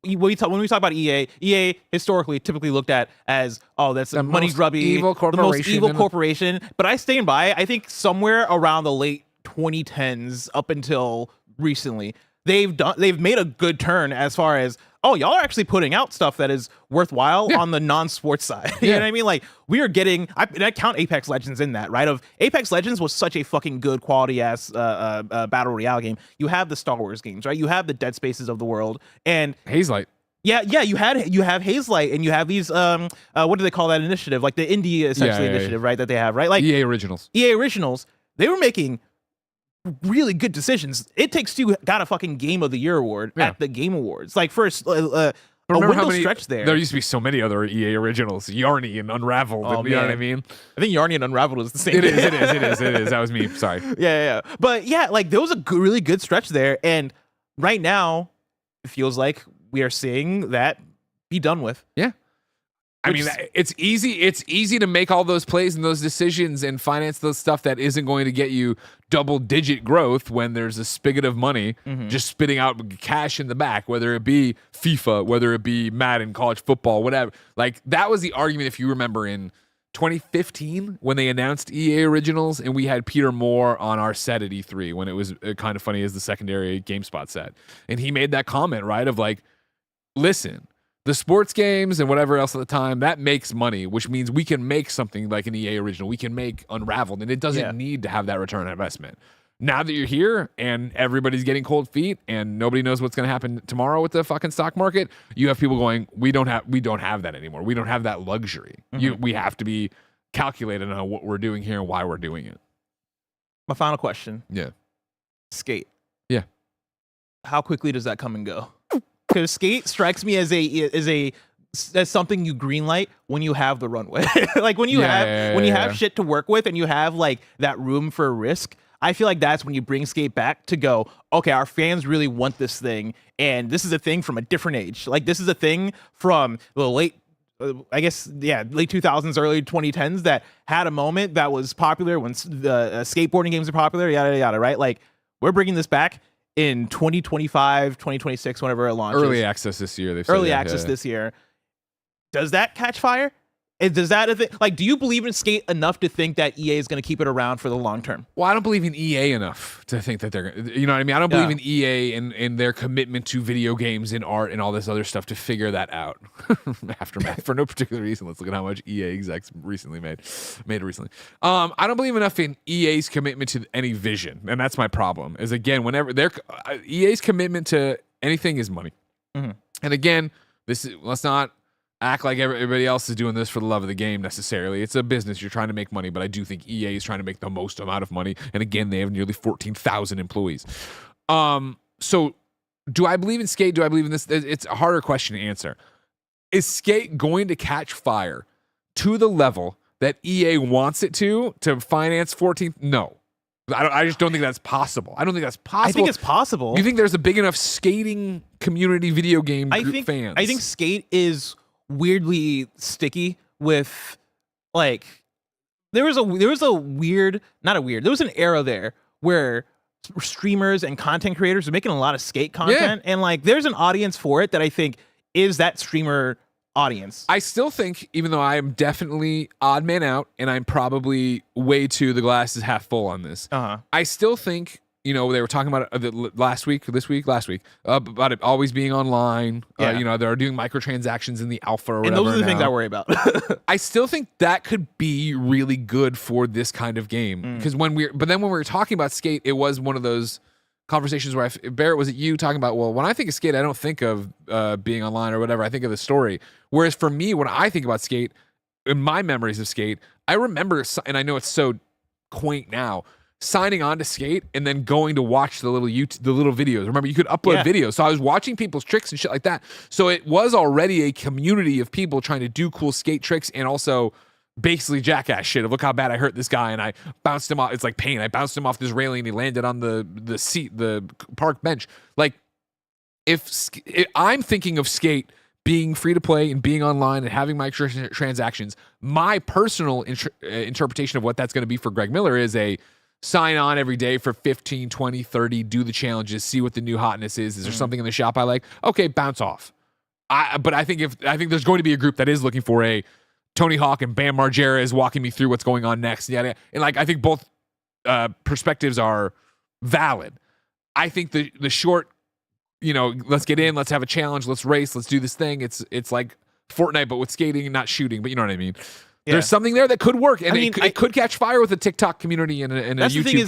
when we talk about EA historically typically looked at as, that's a money grubby, evil the most evil corporation. corporation. But I stand by, I think somewhere around the late 2010s up until recently, they've made a good turn as far as, y'all are actually putting out stuff that is worthwhile on the non-sports side. You know what I mean? Like, we are getting, I count Apex Legends in that, right? Apex Legends was such a fucking good quality ass battle royale game. You have the Star Wars games, right? You have the Dead Spaces of the world, and Hazelight. Yeah, you have Hazelight, and you have these what do they call that initiative? Like the indie essentially initiative, right? That they have, right? Like EA Originals. EA Originals, they were making really good decisions. It Takes Two got a fucking Game of the Year award at the Game Awards. Like first, a window stretch there. There used to be so many other EA Originals, Yarny and Unraveled. You know what I mean? I think Yarny and Unraveled is the same. It is. That was me. Sorry. Yeah. But yeah, like there was a really good stretch there, and right now it feels like we are seeing that be done with. Yeah. I mean, it's easy. It's easy to make all those plays and those decisions and finance those stuff that isn't going to get you double-digit growth when there's a spigot of money just spitting out cash in the back, whether it be FIFA, whether it be Madden, college football, whatever. Like, that was the argument, if you remember, in 2015 when they announced EA Originals, and we had Peter Moore on our set at E3 when it was kind of funny as the secondary GameSpot set. And he made that comment, right, of like, listen, the sports games and whatever else at the time, that makes money, which means we can make something like an EA original. We can make Unraveled, and it doesn't need to have that return on investment. Now that you're here and everybody's getting cold feet and nobody knows what's going to happen tomorrow with the fucking stock market, you have people going, we don't have that anymore. We don't have that luxury. We have to be calculated on what we're doing here and why we're doing it. My final question. Yeah. Skate. Yeah. How quickly does that come and go? Because Skate strikes me as something you greenlight when you have the runway. Like when you have shit to work with and you have like that room for risk. I feel like that's when you bring Skate back to go, okay, our fans really want this thing, and this is a thing from a different age. Like this is a thing from the late 2000s, early 2010s that had a moment that was popular when the skateboarding games are popular, yada, yada, right? Like we're bringing this back in 2025, 2026, whenever it launches. Early access this year. This year. Does that catch fire? Does that like? Do you believe in Skate enough to think that EA is going to keep it around for the long term? Well, I don't believe in EA enough to think that they're, you know what I mean? I don't believe in EA and their commitment to video games and art and all this other stuff to figure that out. Aftermath, for no particular reason. Let's look at how much EA execs recently made recently. I don't believe enough in EA's commitment to any vision, and that's my problem. Is again, whenever EA's commitment to anything is money, and again, let's not act like everybody else is doing this for the love of the game necessarily. It's a business. You're trying to make money, but I do think EA is trying to make the most amount of money. And again, they have nearly 14,000 employees. So do I believe in Skate? Do I believe in this? It's a harder question to answer. Is Skate going to catch fire to the level that EA wants it to finance 14? No. I just don't think that's possible. I don't think that's possible. I think it's possible. You think there's a big enough skating community video game fans? I think Skate is weirdly sticky with like there was an era there where streamers and content creators are making a lot of Skate content, and like there's an audience for it that I think is that streamer audience. I still think, even though I am definitely odd man out and I'm probably way too the glass is half full on this, I still think, you know, they were talking about it last week, about it always being online. You know, they're doing microtransactions in the alpha or whatever. And those are the things I worry about. I still think that could be really good for this kind of game. Because when we were talking about Skate, it was one of those conversations where Barrett, was it you talking about, well, when I think of Skate, I don't think of being online or whatever. I think of the story. Whereas for me, when I think about Skate, in my memories of Skate, I remember, and I know it's so quaint now, signing on to Skate and then going to watch the little videos. Remember, you could upload videos. So I was watching people's tricks and shit like that. So it was already a community of people trying to do cool skate tricks and also basically jackass shit of, look how bad I hurt this guy and I bounced him off. It's like pain. I bounced him off this railing and he landed on the seat, the park bench. Like if I'm thinking of Skate being free to play and being online and having microtransactions, my personal interpretation of what that's going to be for Greg Miller is a sign on every day for 15, 20, 30, do the challenges, see what the new hotness is. Is there something in the shop I like? Okay, bounce off. But I think there's going to be a group that is looking for a Tony Hawk and Bam Margera is walking me through what's going on next. And like, I think both perspectives are valid. I think the short, you know, let's get in, let's have a challenge, let's race, let's do this thing. It's like Fortnite, but with skating and not shooting, but you know what I mean? Yeah. There's something there that could work, and it could catch fire with a TikTok community and a YouTube community. That's the thing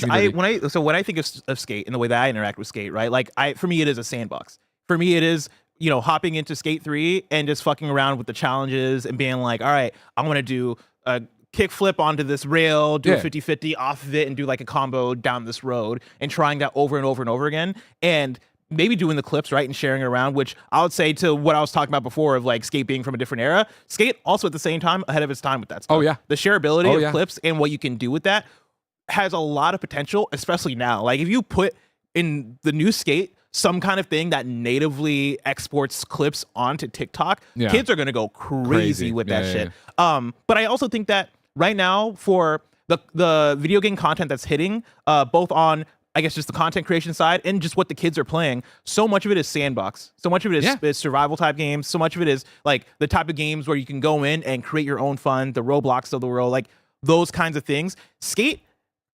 is, when I think of Skate and the way that I interact with Skate, right? Like for me, it is a sandbox. For me, it is, you know, hopping into Skate 3 and just fucking around with the challenges and being like, all right, I want to do a kickflip onto this rail, do a 50-50 off of it, and do like a combo down this road, and trying that over and over and over again, and maybe doing the clips, right, and sharing it around, which I would say to what I was talking about before of like Skate being from a different era. Skate also at the same time ahead of its time with that stuff. Oh yeah. The shareability of clips and what you can do with that has a lot of potential, especially now. Like if you put in the new Skate some kind of thing that natively exports clips onto TikTok, kids are going to go crazy with that shit. But I also think that right now for the video game content that's hitting, both on I guess just the content creation side and just what the kids are playing, so much of it is sandbox. So much of it is survival type games. So much of it is like the type of games where you can go in and create your own fun, the Roblox of the world, like those kinds of things. Skate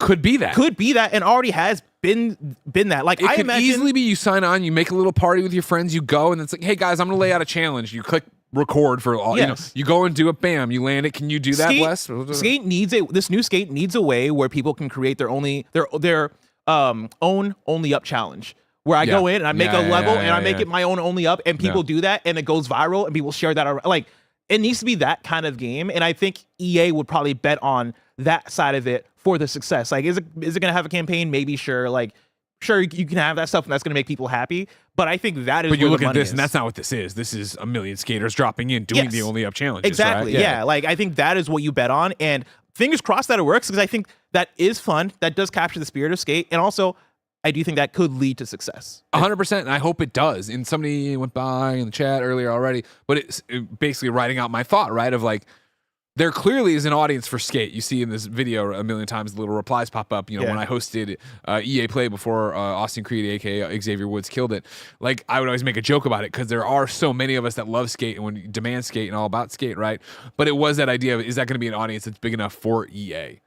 could be that. and already has been that. Like, It I could imagine easily be you sign on, you make a little party with your friends, you go, and it's like, hey guys, I'm gonna lay out a challenge. You click record for all. Yes. You go and do it. Bam, you land it. Can you do that, Bless? This new skate needs a way where people can create their own only up challenge. Where I go in and I make a level and I make it my own only up, and people do that and it goes viral and people share that around. Like, it needs to be that kind of game, and I think EA would probably bet on that side of it for the success. Like, is it going to have a campaign? Maybe, sure. Like, sure, you can have that stuff and that's going to make people happy. But I think that is. But you where look the at money this, is. and that's not what this is. This is a million skaters dropping in, doing the only up challenges. Exactly. Right? Yeah. Like, I think that is what you bet on, and fingers crossed that it works, because I think that is fun. That does capture the spirit of skate, and also I do think that could lead to success. 100%, and I hope it does. And somebody went by in the chat earlier already, but it's basically writing out my thought, right? Of like, there clearly is an audience for skate. You see in this video a million times the little replies pop up. You know, when I hosted EA Play before Austin Creed, aka Xavier Woods, killed it. Like, I would always make a joke about it because there are so many of us that love skate and when demand skate and all about skate, right? But it was that idea of, is that going to be an audience that's big enough for EA?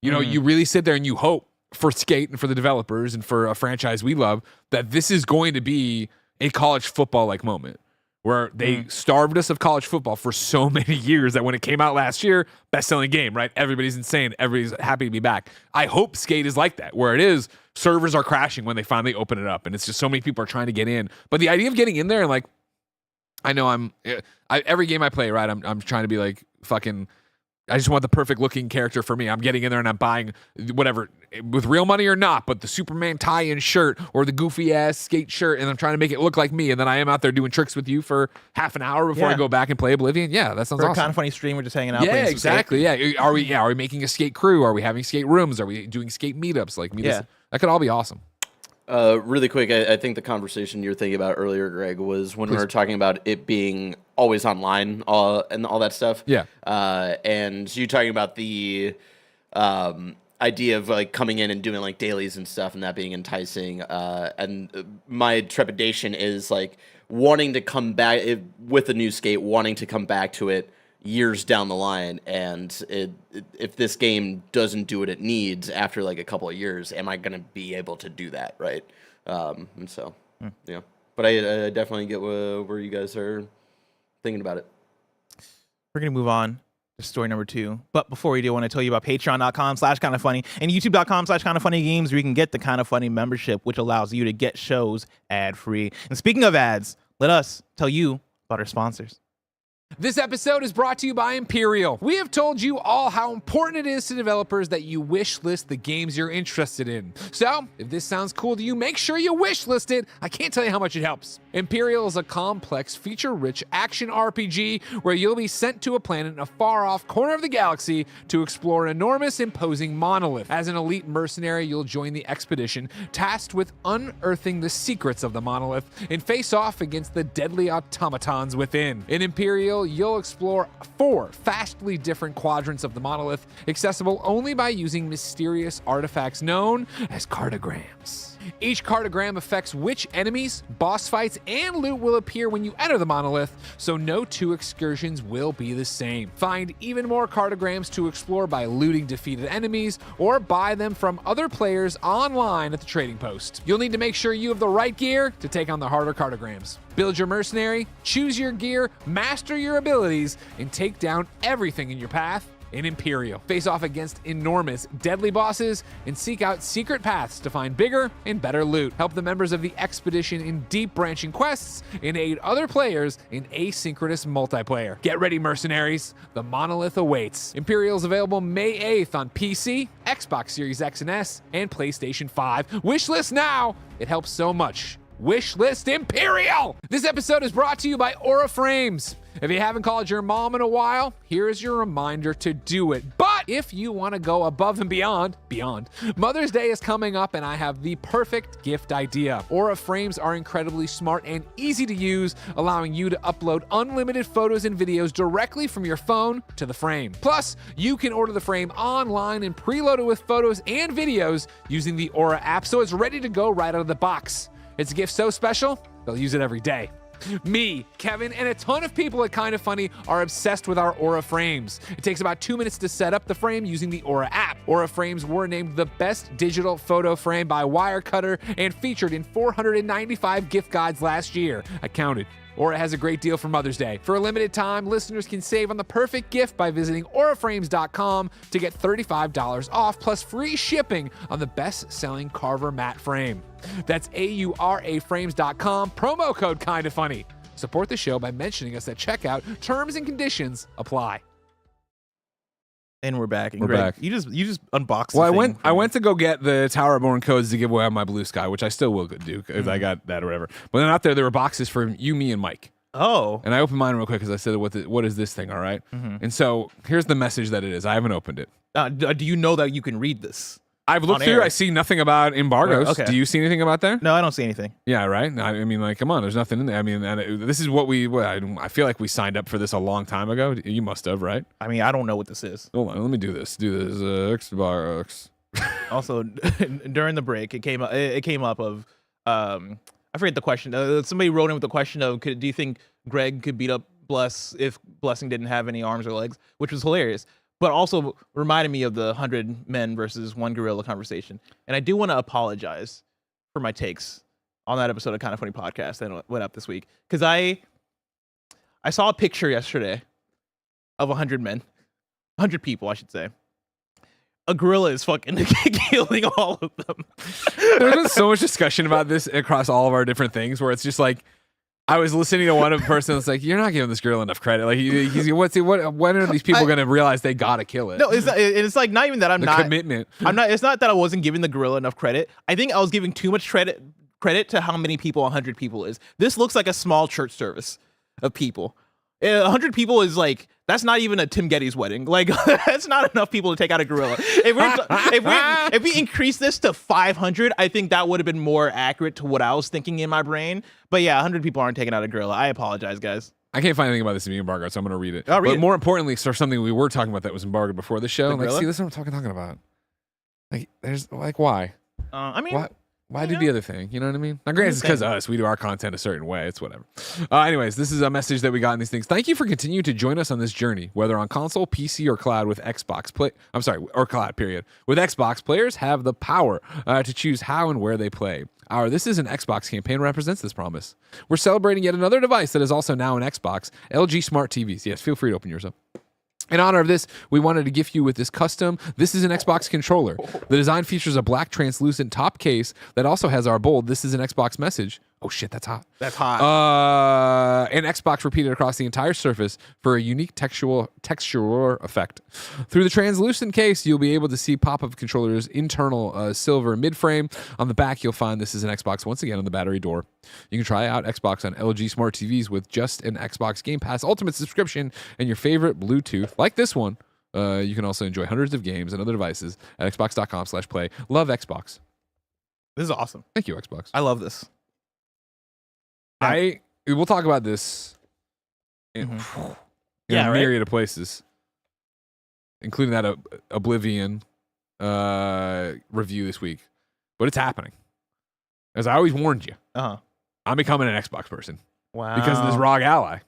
You know, you really sit there and you hope for skate and for the developers and for a franchise we love that this is going to be a college football like moment where they starved us of college football for so many years that when it came out last year, best-selling game, right? Everybody's insane. Everybody's happy to be back. I hope skate is like that, where it is servers are crashing when they finally open it up, and it's just so many people are trying to get in. But the idea of getting in there and like, I know every game I play, right? I'm trying to be like fucking. I just want the perfect looking character for me. I'm getting in there and I'm buying whatever, with real money or not, but the Superman tie-in shirt or the goofy ass skate shirt, and I'm trying to make it look like me. And then I am out there doing tricks with you for half an hour before I go back and play Oblivion. Yeah, that sounds awesome. Kind of funny stream. We're just hanging out. Yeah, exactly. Yeah. Are we making a skate crew? Are we having skate rooms? Are we doing skate meetups? Like, that could all be awesome. Really quick, I think the conversation you're thinking about earlier, Greg, was when we were talking about it being always online and all that stuff. Yeah. And you talking about the idea of like coming in and doing like dailies and stuff and that being enticing. And my trepidation is like wanting to come back with a new skate, wanting to come back to it years down the line, and if this game doesn't do what it needs after like a couple of years, am I going to be able to do that, right? And so, yeah. But I definitely get where you guys are thinking about it. We're going to move on to story number 2. But before we do, I want to tell you about patreon.com/kindafunny and youtube.com/kindafunnygames, where you can get the Kinda Funny membership, which allows you to get shows ad-free. And speaking of ads, let us tell you about our sponsors. This episode is brought to you by Imperial. We have told you all how important it is to developers that you wish list the games you're interested in. So, if this sounds cool to you, make sure you wish list it. I can't tell you how much it helps. Imperial is a complex, feature-rich action RPG where you'll be sent to a planet in a far-off corner of the galaxy to explore an enormous, imposing monolith. As an elite mercenary, you'll join the expedition tasked with unearthing the secrets of the monolith and face off against the deadly automatons within. In Imperial, you'll explore 4 vastly different quadrants of the monolith, accessible only by using mysterious artifacts known as cartograms. Each cartogram affects which enemies, boss fights, and loot will appear when you enter the monolith, so no 2 excursions will be the same. Find even more cartograms to explore by looting defeated enemies or buy them from other players online at the trading post. You'll need to make sure you have the right gear to take on the harder cartograms. Build your mercenary, choose your gear, master your abilities, and take down everything in your path in Imperial. Face off against enormous, deadly bosses and seek out secret paths to find bigger and better loot. Help the members of the expedition in deep branching quests and aid other players in asynchronous multiplayer. Get ready, mercenaries. The monolith awaits. Imperial is available May 8th on PC, Xbox Series X and S, and PlayStation 5. Wishlist now. It helps so much. Wishlist Empyreal! This episode is brought to you by Aura Frames. If you haven't called your mom in a while, here is your reminder to do it. But if you want to go above and beyond, Mother's Day is coming up and I have the perfect gift idea. Aura Frames are incredibly smart and easy to use, allowing you to upload unlimited photos and videos directly from your phone to the frame. Plus, you can order the frame online and preload it with photos and videos using the Aura app, so it's ready to go right out of the box. It's a gift so special, they'll use it every day. Me, Kevin, and a ton of people at Kinda Funny are obsessed with our Aura frames. It takes about 2 minutes to set up the frame using the Aura app. Aura frames were named the best digital photo frame by Wirecutter and featured in 495 gift guides last year. I counted. Aura has a great deal for Mother's Day. For a limited time, listeners can save on the perfect gift by visiting auraframes.com to get $35 off plus free shipping on the best-selling Carver matte frame. That's auraframes.com, promo code Kinda Funny. Support the show by mentioning us at checkout. Terms and conditions apply. And we're back. And We're Greg, back. You just unboxed. Well, the I went to go get the Towerborn codes to give away on my Blue Sky, which I still will do because I got that or whatever. But then out there were boxes for you, me, and Mike. Oh. And I opened mine real quick because I said, what is this thing, all right? And so here's the message that it is. I haven't opened it. Do you know that you can read this? I've looked On through. air. I see nothing about embargoes. Okay. Do you see anything about there? No, I don't see anything. Yeah, right? I mean, like, come on. There's nothing in there. I mean, this is what I feel like we signed up for this a long time ago. You must have, right? I mean, I don't know what this is. Hold on. Let me do this. Xbox. Also, during the break, it came up of I forget the question. Somebody wrote in with the question of, do you think Greg could beat up Bless if Blessing didn't have any arms or legs, which was hilarious, but also reminded me of the 100 men versus one gorilla conversation. And I do want to apologize for my takes on that episode of Kinda Funny podcast that went up this week, because I saw a picture yesterday of 100 men, 100 people, I should say. A gorilla is fucking killing all of them. There's been so much discussion about this across all of our different things where it's just like, I was listening to one person that's like, you're not giving this gorilla enough credit. Like, when are these people going to realize they got to kill it? No, it's like not even that the commitment. It's not that I wasn't giving the gorilla enough credit. I think I was giving too much credit to how many people 100 people is. This looks like a small church service of people. 100 people is like, that's not even a Tim Geddes wedding. Like, that's not enough people to take out a gorilla. If we increase this to 500, I think that would have been more accurate to what I was thinking in my brain. But yeah, 100 people aren't taking out a gorilla. I apologize, guys. I can't find anything about this being embargoed, so I'm going to read it. I'll read but it. more importantly, so something we were talking about that was embargoed before the show. The Like, gorilla? see, this is what I'm talking about. Like, there's like, why? I mean, Why do the other thing? You know what I mean? Now, granted, it's because of us. We do our content a certain way. It's whatever. Anyways, this is a message that we got in these things. Thank you for continuing to join us on this journey, whether on console, PC, or cloud with Xbox or cloud, period. With Xbox, players have the power to choose how and where they play. Our This Is an Xbox campaign represents this promise. We're celebrating yet another device that is also now an Xbox, LG Smart TVs. Yes, feel free to open yours up. In honor of this, we wanted to gift you with this custom This Is an Xbox controller. The design features a black translucent top case that also has our bold This Is an Xbox message. Oh shit, that's hot. that's hot. And Xbox repeated across the entire surface for a unique textural effect. Through the translucent case, you'll be able to see pop-up controller's internal silver mid-frame. On the back, you'll find This Is an Xbox once again on the battery door. You can try out Xbox on LG Smart TVs with just an Xbox Game Pass Ultimate subscription and your favorite Bluetooth, like this one. You can also enjoy hundreds of games and other devices at xbox.com/play. Love Xbox. This is awesome. Thank you, Xbox. I love this. We'll talk about this in, in Yeah, a right? myriad of places, including that Oblivion review this week. But it's happening. As I always warned you, I'm becoming an Xbox person Wow. because of this ROG Ally.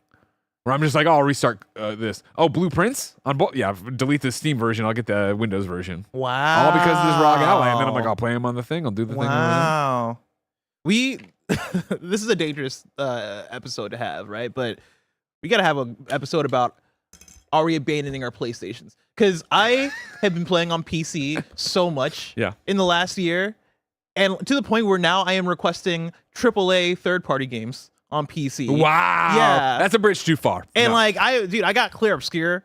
Where I'm just like, I'll restart this. Oh, Blueprints on both. Yeah, delete the Steam version. I'll get the Windows version. Wow. All because of this ROG Ally. And then I'm like, I'll play them on the thing. I'll do the thing. Wow. This is a dangerous episode to have, right? But we got to have an episode about, are we abandoning our PlayStations? Because I have been playing on PC so much in the last year. And to the point where now I am requesting AAA third-party games on PC. Wow. Yeah. That's a bridge too far. And No. I got Clear Obscure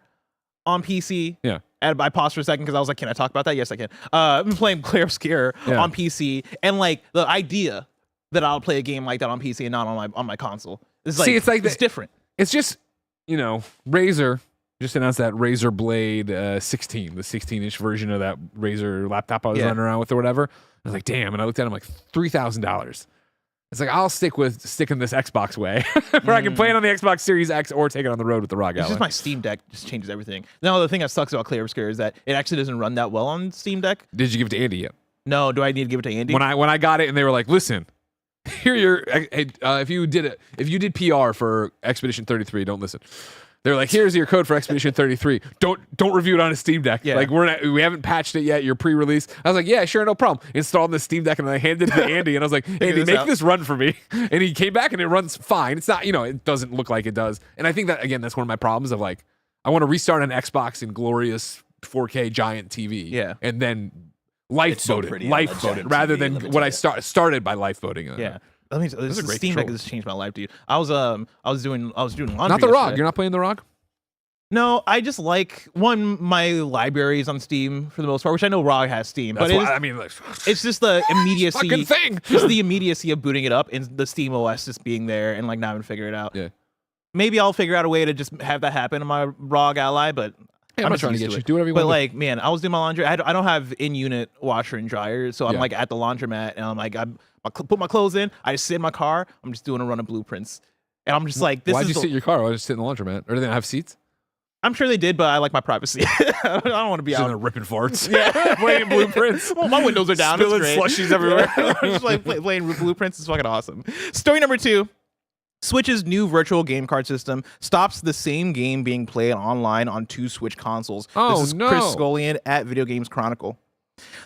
on PC. Yeah. And I paused for a second because I was like, can I talk about that? Yes, I can. I've been playing Clear Obscure on PC. And like the idea that I'll play a game like that on PC and not on my console. It's like, it's different. It's just, Razer just announced that Razer Blade 16, the 16-inch version of that Razer laptop I was running around with or whatever. I was like, damn. And I looked at it, I'm like, $3,000. It's like, I'll stick in this Xbox way where I can play it on the Xbox Series X or take it on the road with the ROG Ally. It's just my Steam Deck just changes everything. Now, the thing that sucks about Clear Obscure is that it actually doesn't run that well on Steam Deck. Did you give it to Andy yet? No, do I need to give it to Andy? When I got it and they were like, listen, hear your if you did PR for Expedition 33, don't listen. They're like, here's your code for Expedition 33. Don't review it on a Steam Deck. Yeah. Like we haven't patched it yet. You're pre-release. I was like, yeah, sure, no problem. Installed the Steam Deck and I handed it to Andy and I was like, Andy, make this run for me. And he came back and it runs fine. It's not, it doesn't look like it does. And I think that again, that's one of my problems of like, I want to restart an Xbox in glorious 4K giant TV. Yeah. And then life voted rather than what I started by life voting. Yeah. This a great Steam Deck controller. has changed my life, dude. I was doing laundry. Not the ROG. yesterday. You're not playing the ROG? No, I just like my library is on Steam for the most part, which I know ROG has Steam, That's but why, I mean, like, it's just the immediacy, fucking thing. just the immediacy of booting it up and the Steam OS just being there and like not even figure it out. Yeah. Maybe I'll figure out a way to just have that happen on my ROG Ally, but Hey, I'm not just trying to used get you. it. Do whatever you But want. like, man, I was doing my laundry. I don't have in-unit washer and dryer, so I'm Yeah. like at the laundromat, and I'm like, I put my clothes in. I just sit in my car. I'm just doing a run of blueprints, and I'm just like, this Why'd is. you sit in your car? Why'd you sit in the laundromat? Or do they not have seats? I'm sure they did, but I like my privacy. I don't want to be Just out. ripping farts. Yeah. Playing blueprints. Well, my windows are down. Spilling It's great. slushies everywhere. Just like playing blueprints is fucking awesome. Story number 2. Switch's new virtual game card system stops the same game being played online on 2 Switch consoles. Oh, this is no. Chris Scullion at Video Games Chronicle.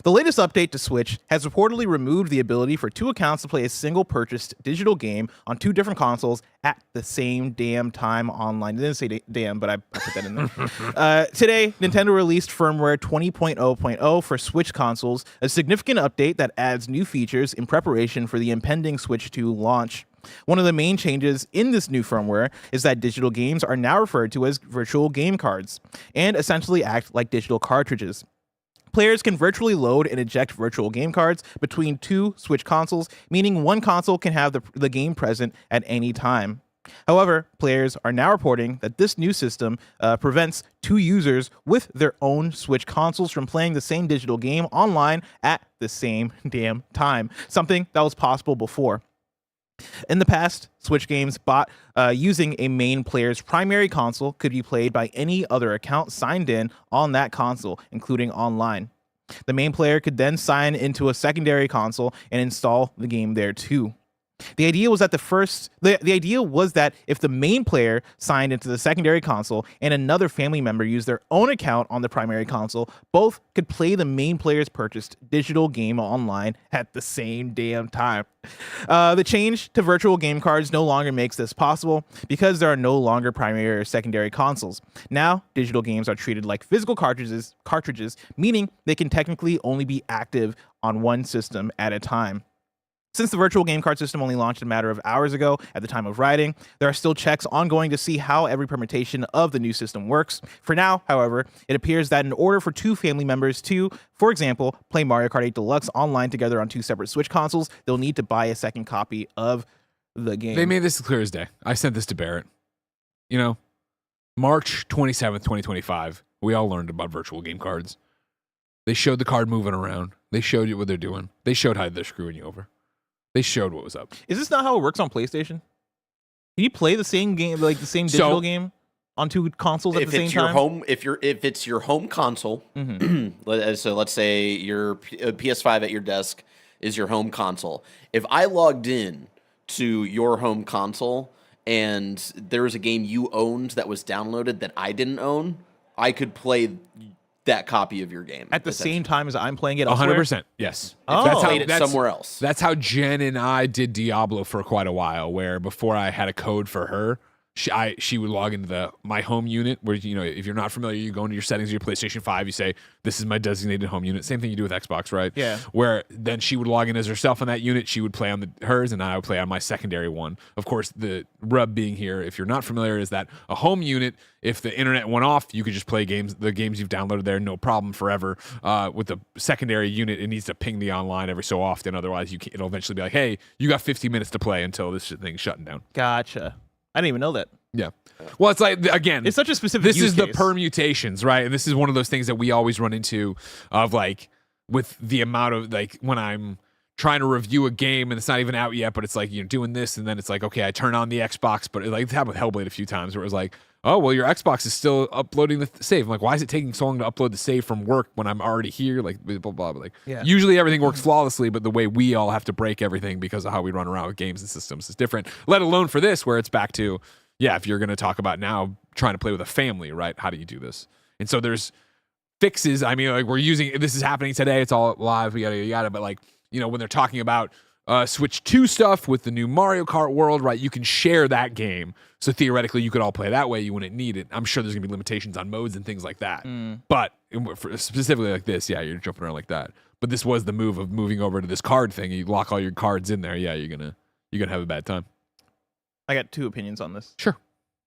The latest update to Switch has reportedly removed the ability for 2 accounts to play a single purchased digital game on 2 different consoles at the same damn time online. It didn't say damn, but I put that in there. Today, Nintendo released firmware 20.0.0 for Switch consoles, a significant update that adds new features in preparation for the impending Switch 2 launch. One of the main changes in this new firmware is that digital games are now referred to as virtual game cards and essentially act like digital cartridges. Players can virtually load and eject virtual game cards between 2 Switch consoles, meaning one console can have the game present at any time. However, players are now reporting that this new system prevents 2 users with their own Switch consoles from playing the same digital game online at the same damn time, something that was possible before. In the past, Switch games bought using a main player's primary console could be played by any other account signed in on that console, including online. The main player could then sign into a secondary console and install the game there too. The idea was that the idea was that if the main player signed into the secondary console and another family member used their own account on the primary console, both could play the main player's purchased digital game online at the same damn time. The change to virtual game cards no longer makes this possible because there are no longer primary or secondary consoles. Now, digital games are treated like physical cartridges, meaning they can technically only be active on one system at a time. Since the virtual game card system only launched a matter of hours ago at the time of writing, there are still checks ongoing to see how every permutation of the new system works. For now, however, it appears that in order for 2 family members to, for example, play Mario Kart 8 Deluxe online together on 2 separate Switch consoles, they'll need to buy a second copy of the game. They made this clear as day. I sent this to Barrett. March 27th, 2025, we all learned about virtual game cards. They showed the card moving around. They showed you what they're doing. They showed how they're screwing you over. They showed what was up. Is this not how it works on PlayStation? Can you play the same game, like the same digital game, on 2 consoles at the same time? If it's your home console, Mm-hmm. so let's say your PS5 at your desk is your home console. If I logged in to your home console and there was a game you owned that was downloaded that I didn't own, I could play that copy of your game At the same time as I'm playing it elsewhere? 100%. Yes. Oh. That's how it somewhere else. That's how Jen and I did Diablo for quite a while, where before I had a code for her, she would log into my home unit where, if you're not familiar, you go into your settings of your PlayStation 5, you say, this is my designated home unit. Same thing you do with Xbox, right? Yeah. Where then she would log in as herself on that unit. She would play on hers and I would play on my secondary one. Of course, the rub being here, if you're not familiar, is that a home unit, if the internet went off, you could just play the games you've downloaded there, no problem forever. With the secondary unit, it needs to ping the online every so often. Otherwise, it'll eventually be like, hey, you got 15 minutes to play until this thing's shutting down. Gotcha. I didn't even know that. Yeah. Well, it's like, again, It's such a specific this use is the case. permutations, right? And this is one of those things that we always run into of like with the amount of like when I'm trying to review a game and it's not even out yet, but it's like you're doing this, and then it's like, okay, I turn on the Xbox, but it's happened with Hellblade a few times where it was like, oh, well, your Xbox is still uploading the save. I'm like, why is it taking so long to upload the save from work when I'm already here? Like, blah, blah, blah. Like, usually everything works flawlessly, but the way we all have to break everything because of how we run around with games and systems is different, let alone for this, where it's back to, if you're going to talk about now trying to play with a family, right? How do you do this? And so there's fixes. I mean, like, we're using, this is happening today. It's all live. We got it. But like, when they're talking about Switch 2 stuff with the new Mario Kart world, right? You can share that game. So theoretically, you could all play that way. You wouldn't need it. I'm sure there's going to be limitations on modes and things like that. But for specifically like this, you're jumping around like that. But this was the move of moving over to this card thing. You lock all your cards in there. Yeah, you're gonna have a bad time. I got 2 opinions on this. Sure.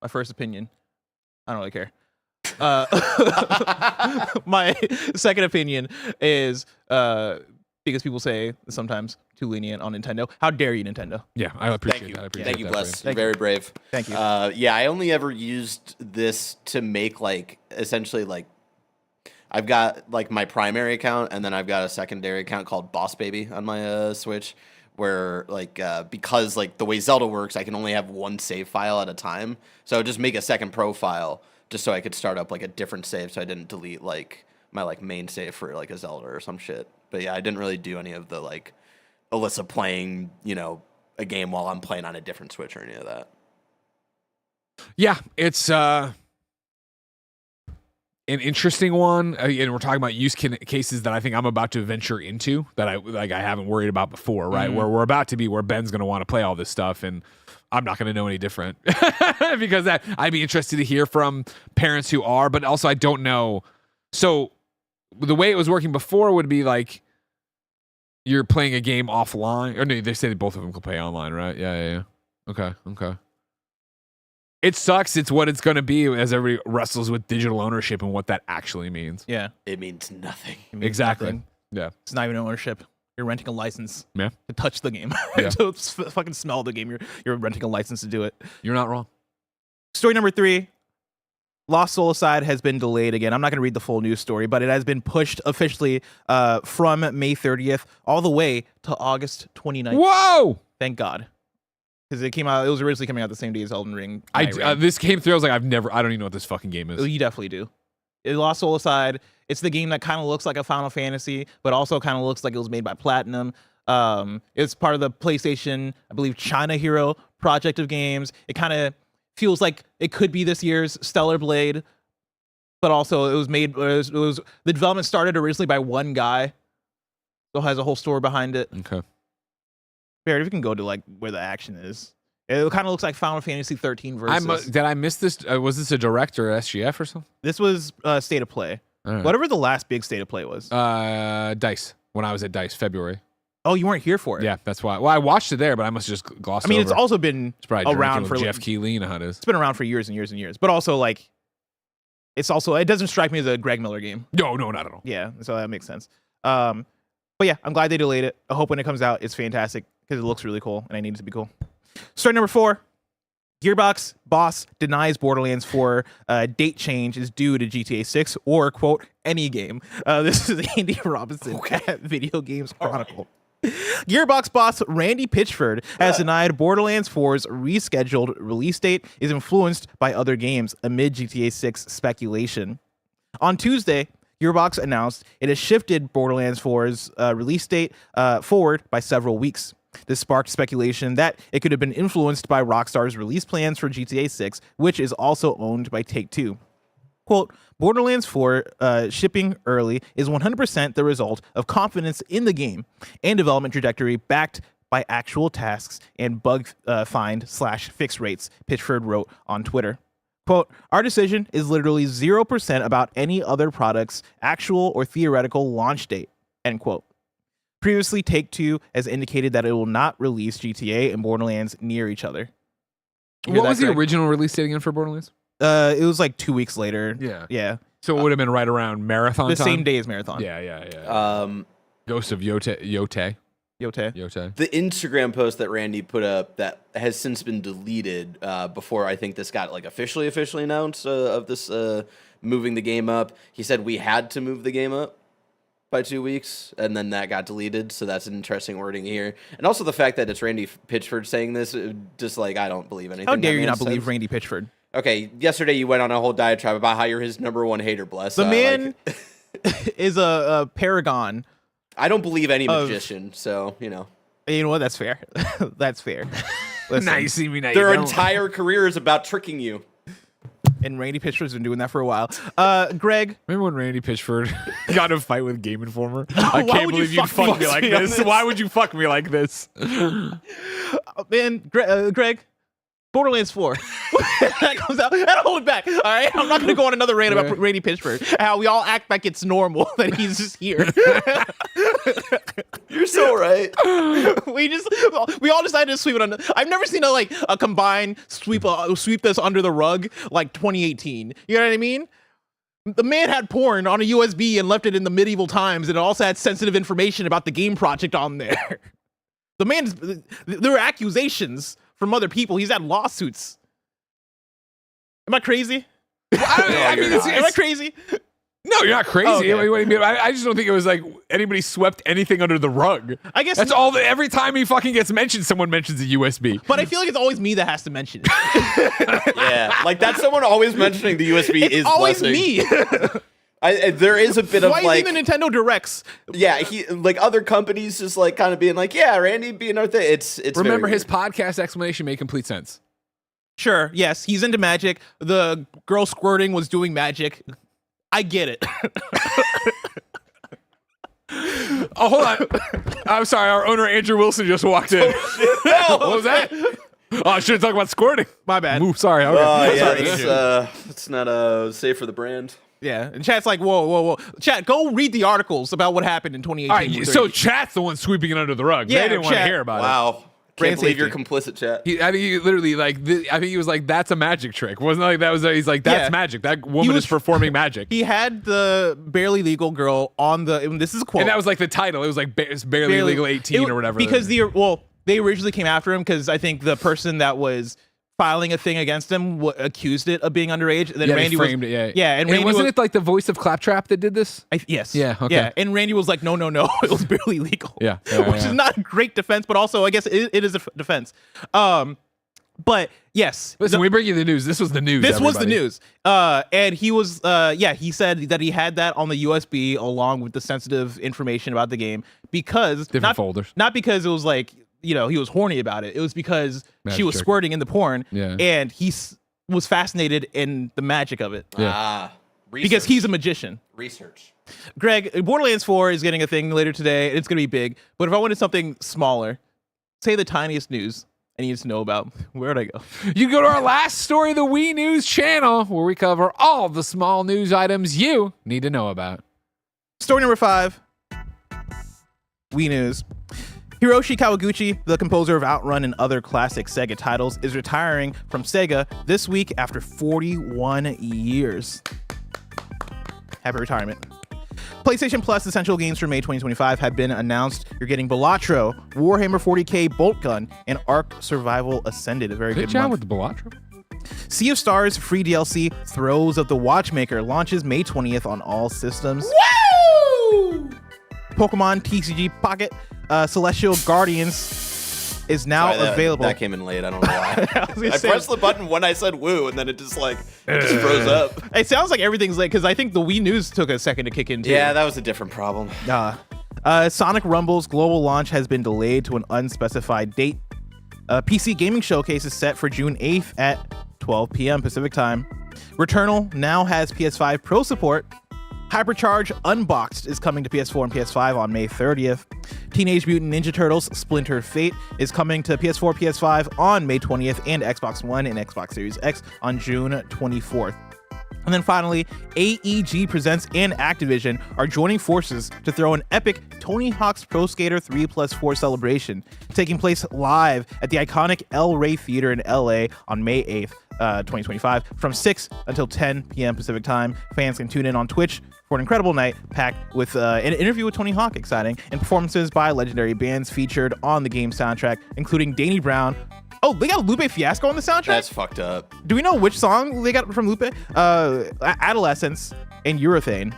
My first opinion, I don't really care. My second opinion is because people say sometimes too lenient on Nintendo. How dare you, Nintendo? Yeah, I appreciate that. I appreciate Thank you, that Bless. for you. You're very brave. Thank you. I only ever used this to make like essentially like I've got like my primary account and then I've got a secondary account called Boss Baby on my Switch, where like because like the way Zelda works, I can only have one save file at a time. So just make a second profile just so I could start up like a different save, so I didn't delete like my like main save for like a Zelda or some shit. But yeah, I didn't really do any of the like Alyssa playing, a game while I'm playing on a different Switch or any of that. Yeah, it's an interesting one, and we're talking about use cases that I think I'm about to venture into that I haven't worried about before, right? Where we're about to be, where Ben's going to want to play all this stuff, and I'm not going to know any different because I'd be interested to hear from parents who are, but also I don't know. So the way it was working before would be like you're playing a game offline, or no, they say that both of them can play online, right? Yeah. Okay. It sucks. It's what it's going to be as everybody wrestles with digital ownership and what that actually means. Yeah. It means nothing. Exactly. Nothing. Yeah. It's not even ownership. You're renting a license Yeah. to touch the game. Yeah. To fucking smell the game. You're renting a license to do it. You're not wrong. Story number 3. Lost Soul Aside has been delayed again. I'm not going to read the full news story, but it has been pushed officially from May 30th all the way to August 29th. Whoa! Thank God. Because it was originally coming out the same day as Elden Ring. This came through. I was like, I don't even know what this fucking game is. You definitely do. Lost Soul Aside, it's the game that kind of looks like a Final Fantasy, but also kind of looks like it was made by Platinum. It's part of the PlayStation, I believe, China Hero project of games. It kind of feels like it could be this year's Stellar Blade, but also the development started originally by one guy, so it has a whole story behind it. Okay. Barrett, if you can go to like where the action is, it kind of looks like Final Fantasy 13 versus. Did I miss this? Was this a direct or SGF or something? This was State of Play. Right. Whatever the last big State of Play was. DICE. When I was at DICE, February. Oh, you weren't here for it. Yeah, that's why. Well, I watched it there, but I must have just glossed over. I mean, it's also been around for Jeff Keighley. You know how it is. It's been around for years and years and years. But also, like, it doesn't strike me as a Greg Miller game. No, not at all. Yeah, so that makes sense. But yeah, I'm glad they delayed it. I hope when it comes out, it's fantastic because it looks really cool, and I need it to be cool. Story number 4. Gearbox boss denies Borderlands 4 date change is due to GTA 6 or, quote, any game. This is Andy Robinson at Video Games Chronicle. Gearbox boss Randy Pitchford has denied Borderlands 4's rescheduled release date is influenced by other games amid GTA 6 speculation. On Tuesday, Gearbox announced it has shifted Borderlands 4's release date forward by several weeks. This sparked speculation that it could have been influenced by Rockstar's release plans for GTA 6, which is also owned by Take-Two. Quote, Borderlands 4 shipping early is 100% the result of confidence in the game and development trajectory backed by actual tasks and bug find/fix rates, Pitchford wrote on Twitter. Quote, our decision is literally 0% about any other product's actual or theoretical launch date, end quote. Previously, Take-Two has indicated that it will not release GTA and Borderlands near each other. What was the original release date again for Borderlands? It was like 2 weeks later. Yeah. So it would have been right around Marathon the time? same day as Marathon. Yeah. Ghost of Yote. Yote. The Instagram post that Randy put up that has since been deleted before I think this got like officially announced of this moving the game up. He said we had to move the game up. by 2 weeks, and then that got deleted. So that's an interesting wording here. And also the fact that it's Randy Pitchford saying this, just like, I don't believe anything. How dare that you man not believe says. Randy Pitchford? Okay, yesterday you went on a whole diatribe about how you're his number one hater, bless. The man is a paragon. I don't believe any magician, so, you know. You know what? That's fair. That's fair. Listen, Now you see me, now you Their don't. entire career is about tricking you. and Randy Pitchford's been doing that for a while. Greg, Remember when Randy Pitchford got in a fight with Game Informer? Why I can't would you believe you fuck fucked me me like on this. this? Why would you fuck me like this? man, Greg, Borderlands 4. That comes out. I don't hold it back. All right, I'm not gonna go on another rant about Randy Pitchford. How we all act like it's normal that he's just here. You're so right. we all decided to sweep it under. I've never seen a combined sweep this under the rug like 2018. You know what I mean? The man had porn on a USB and left it in the medieval times, and it also had sensitive information about the game project on there. The man's there were accusations from other people. He's had lawsuits. Am I crazy? I mean, Am I crazy? no, you're not crazy. Okay. What do you mean? I just don't think it was like anybody swept anything under the rug. I guess That's all. Every time he fucking gets mentioned, someone mentions a USB. But I feel like it's always me that has to mention it. Yeah, like that's someone always mentioning the USB It's is always blessing. me. There is a bit Why of like, is even Nintendo Directs? yeah, he like other companies just like kind of being like, yeah, Randy being our thing. It's Remember, very his weird. podcast explanation made complete sense. Sure, yes, he's into magic. The girl squirting was doing magic. I get it. Oh, hold on. I'm sorry. Our owner, Andrew Wilson, just walked in. What was that? Oh, I shouldn't talk about squirting. My bad. Ooh, sorry. Okay. Yeah, it's not safe for the brand. Yeah, and chat's like, whoa. Chat, go read the articles about what happened in 2018. All right, so chat's the one sweeping it under the rug. Yeah, They didn't want to chat. hear about it. Wow, Brand can't believe safety. you're complicit, chat. I think he literally I think he was like, "That's a magic trick." Wasn't it like that was? He's like, "That's Yeah. magic. That woman was- is performing magic." he had the barely legal girl on the. And this is a quote. And that was like the title. It was like it's barely legal 18 or whatever. Because they originally came after him because I think the person that was filing a thing against him accused it of being underage. And then yeah, Randy they framed it. Yeah, yeah, and Randy wasn't was, it like the voice of Claptrap that did this? yes, Yeah, okay. yeah, and Randy was like, no, it was barely legal. Yeah, which is not a great defense, but also I guess it is a defense. But yes, Listen, we bring you the news. This was the news. this was the everybody. news. And he was, he said that he had that on the USB along with the sensitive information about the game because Different folders. Not because it was like, he was horny about it. It was because she was Magic. squirting in the porn, Yeah. and he was fascinated in the magic of it Yeah. because he's a magician. research. Greg, Borderlands 4 is getting a thing later today, and it's gonna be big. But if I wanted something smaller, say the tiniest news I need to know about, where would I go? You can go to our last story of the Wii News channel where we cover all the small news items you need to know about. Story number 5. Wii News. Hiroshi Kawaguchi, the composer of Outrun and other classic Sega titles, is retiring from Sega this week after 41 years. Happy retirement. PlayStation Plus Essential Games for May 2025 have been announced. You're getting Balatro, Warhammer 40k Bolt Gun, and Ark Survival Ascended. A very Good good job month. with the Balatro. Sea of Stars free DLC Throes of the Watchmaker launches May 20th on all systems. Woo! Pokemon TCG Pocket Celestial Guardians is now available. That came in late. I don't know why. I was gonna I say- pressed the button when I said woo, and then it just froze up. It sounds like everything's late because I think the Wii News took a second to kick in too. Yeah, that was a different problem. Sonic Rumble's global launch has been delayed to an unspecified date. PC Gaming Showcase is set for June 8th at 12 p.m. Pacific Time. Returnal now has PS5 Pro support. Hypercharge Unboxed is coming to PS4 and PS5 on May 30th. Teenage Mutant Ninja Turtles Splinter Fate is coming to PS4, PS5 on May 20th, and Xbox One and Xbox Series X on June 24th. And then finally, AEG Presents and Activision are joining forces to throw an epic Tony Hawk's Pro Skater 3+4 celebration, taking place live at the iconic El Rey Theater in LA on May 8th, 2025, from 6 until 10 p.m. Pacific Time. Fans can tune in on Twitch for an incredible night packed with an interview with Tony Hawk, exciting, and performances by legendary bands featured on the game soundtrack, including Danny Brown. Oh, they got Lupe Fiasco on the soundtrack? That's fucked up. Do we know which song they got from Lupe? Adolescence and Urethane.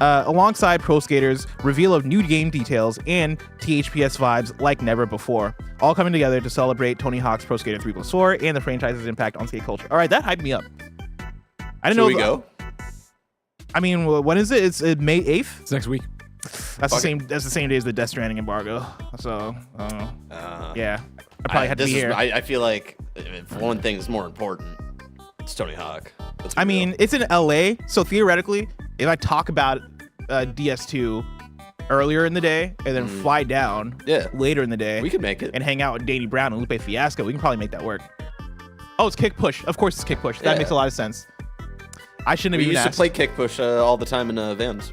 alongside Pro Skater's reveal of new game details and THPS vibes like never before, all coming together to celebrate Tony Hawk's Pro Skater 3+4 and the franchise's impact on skate culture. All right, that hyped me up. I didn't know. We go? I mean, when is it? It's May 8th. It's next week. That's the same. That's the same day as the Death Stranding embargo. So, yeah, I probably had to be here. I feel like if one thing is more important, it's Tony Hawk. I mean, it's in LA, so theoretically, if I talk about DS2 earlier in the day and then fly down later in the day, we could make it and hang out with Danny Brown and Lupe Fiasco. We can probably make that work. Oh, it's Kick Push. Of course, it's Kick Push. That makes a lot of sense. I shouldn't have even asked. We used to play Kick Push all the time in Vans.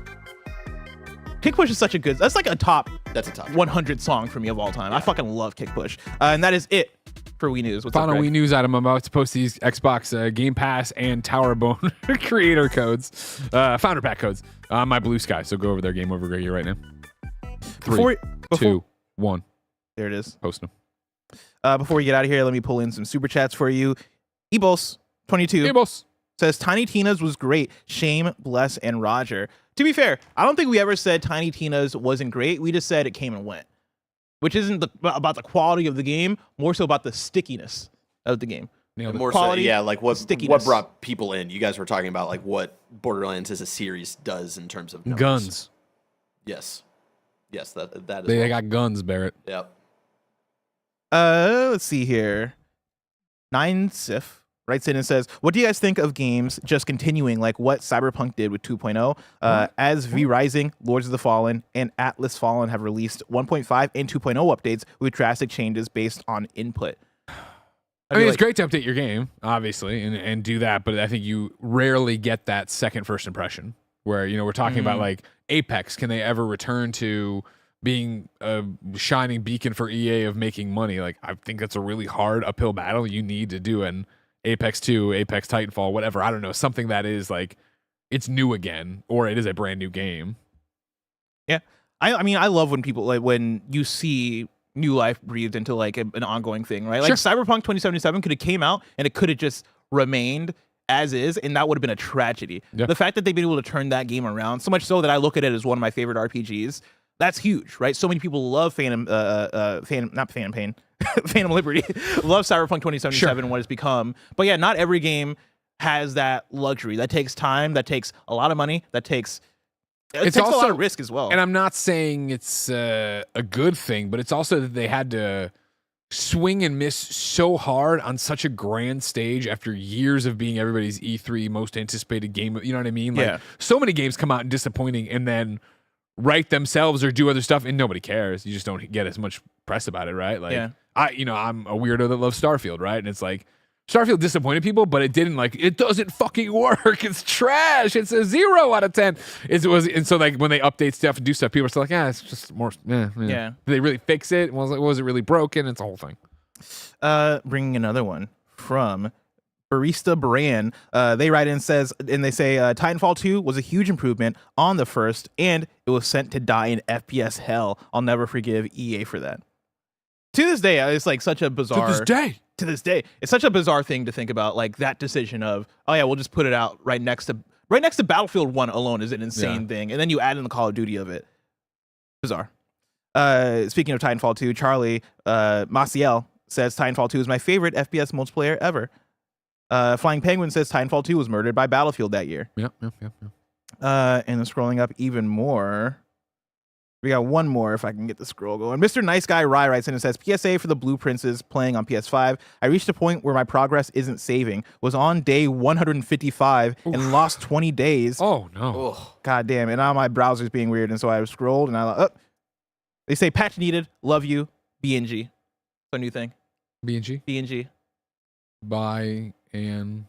Kick Push is such a good. That's like a top. That's a top 100 song for me of all time. I fucking love Kick Push, and that is it for Wii News. What's Final up, Wii News item. I'm about to post these Xbox Game Pass and Tower Bone creator codes, founder pack codes on my Blue Sky. So go over there, Game Over Great right now. 3, 2, 1. There it is. Post them. Before we get out of here, let me pull in some super chats for you. Ebos 22 Ebos says Tiny Tina's was great. Shame, Bless, and Roger. To be fair, I don't think we ever said Tiny Tina's wasn't great. We just said it came and went, which isn't about the quality of the game, more so about the stickiness of the game. More quality, so, yeah, like what stickiness. brought people in. You guys were talking about like what Borderlands as a series does in terms of numbers. Guns. Yes, that is. They got guns, Barrett. Yep. Let's see here. 9sif writes in and says, what do you guys think of games just continuing like what Cyberpunk did with 2.0? As V Rising, Lords of the Fallen, and Atlas Fallen have released 1.5 and 2.0 updates with drastic changes based on input. I mean, it's great to update your game, obviously, and do that, but I think you rarely get that second first impression where, you know, we're talking about like Apex. Can they ever return to being a shining beacon for EA of making money? Like, I think that's a really hard uphill battle. You need to do an Apex 2, Apex Titanfall, whatever. I don't know, something that is like it's new again, or it is a brand new game. Yeah, I mean, I love when people like when you see new life breathed into like an ongoing thing, right? Like Cyberpunk 2077 could have came out and it could have just remained as is, and that would have been a tragedy. Yeah. The fact that they've been able to turn that game around, so much so that I look at it as one of my favorite RPGs. That's huge, right? So many people love Phantom Liberty, love Cyberpunk 2077 and what it's become. But yeah, not every game has that luxury. That takes time. That takes a lot of money. That takes It takes also a lot of risk as well. And I'm not saying it's a good thing, but it's also that they had to swing and miss so hard on such a grand stage after years of being everybody's E3 most anticipated game. You know what I mean? Like, so many games come out and disappointing and then write themselves or do other stuff and nobody cares. You just don't get as much press about it, right? Like, I'm a weirdo that loves Starfield, right? And it's like, Starfield disappointed people, but it didn't it doesn't fucking work. It's trash. It's a 0 out of 10. And so like when they update stuff and do stuff, people are still like, it's just more. Yeah. Did they really fix it? Was it really broken? It's a whole thing. Bringing another one from Barista Bran. They write in and they say Titanfall 2 was a huge improvement on the first, and it was sent to die in FPS hell. I'll never forgive EA for that. To this day, it's like such a bizarre. To this day, it's such a bizarre thing to think about, like that decision of, oh yeah, we'll just put it out right next to Battlefield 1 alone is an insane thing, and then you add in the Call of Duty of it. Bizarre. Speaking of Titanfall 2, Charlie Maciel says Titanfall 2 is my favorite FPS multiplayer ever. Flying Penguin says Titanfall 2 was murdered by Battlefield that year. Yep. And then scrolling up even more. We got one more if I can get the scroll going. Mr. Nice Guy Rye writes in and says, PSA for the Blue Princes playing on PS5. I reached a point where my progress isn't saving. Was on day 155 and lost 20 days. Oh, no. God damn. And now my browser's being weird. And so I scrolled and they say, patch needed. Love you. BNG. It's a new thing. BNG? BNG. Buy and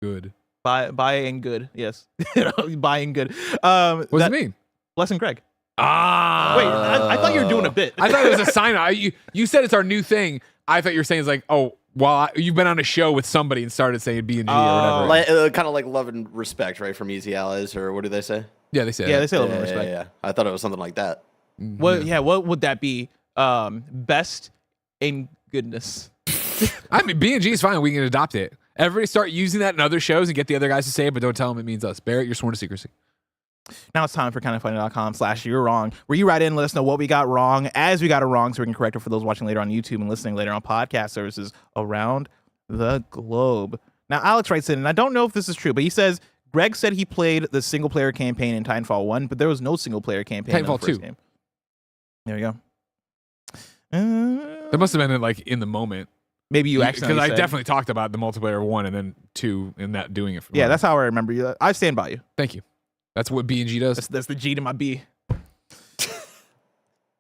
good. Buy and good. Yes. Buy and good. What does it mean? Blessing Greg. Wait, I thought you were doing a bit. I thought it was a sign. You said it's our new thing. I thought you were saying it's like, you've been on a show with somebody and started saying B&G or whatever. Kind of like love and respect, right? From Easy Allies, or what do they say? Yeah, they say they say love and respect. Yeah. I thought it was something like that. What would that be? Best in goodness. I mean, B&G is fine. We can adopt it. Everybody start using that in other shows and get the other guys to say it, but don't tell them it means us. Barrett, you're sworn to secrecy. Now it's time for kindoffunny.com/you're wrong, where you write in and let us know what we got wrong as we got it wrong so we can correct it for those watching later on YouTube and listening later on podcast services around the globe. Now, Alex writes in, and I don't know if this is true, but he says, Greg said he played the single-player campaign in Titanfall 1, but there was no single-player campaign in the Titanfall first 2. game. There you go. That must have been like in the moment. Maybe you Because accidentally I said. definitely talked about the multiplayer 1 and then 2 and that doing it for Yeah, one. that's how I remember you. I stand by you. Thank you. That's what B&G does. That's the G to my B.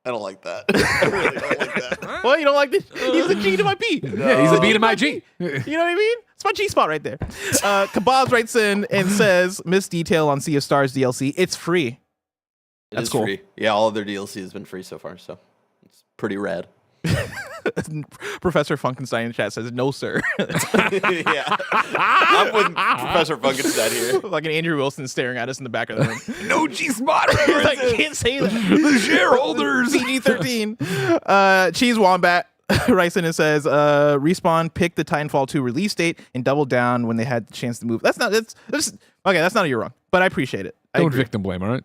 I don't like that. I really don't like that. Well, you don't like this? He's the G to my B. Yeah, he's a B to my G. You know what I mean? It's my G spot right there. Kebabs writes in and says, missed detail on Sea of Stars DLC. It's free. It is cool. free. Yeah, all of their DLC has been free so far, so it's pretty rad. Professor Funkenstein in chat says, no, sir. Yeah. I'm with Professor Funkenstein here. Like an Andrew Wilson staring at us in the back of the room. No G-spot. He's like, you can't say that. The shareholders. PG-13. Cheese Wombat writes in and says, Respawn picked the Titanfall 2 release date and doubled down when they had the chance to move. That's not a you're wrong, but I appreciate it. I Don't agree. victim blame, all right?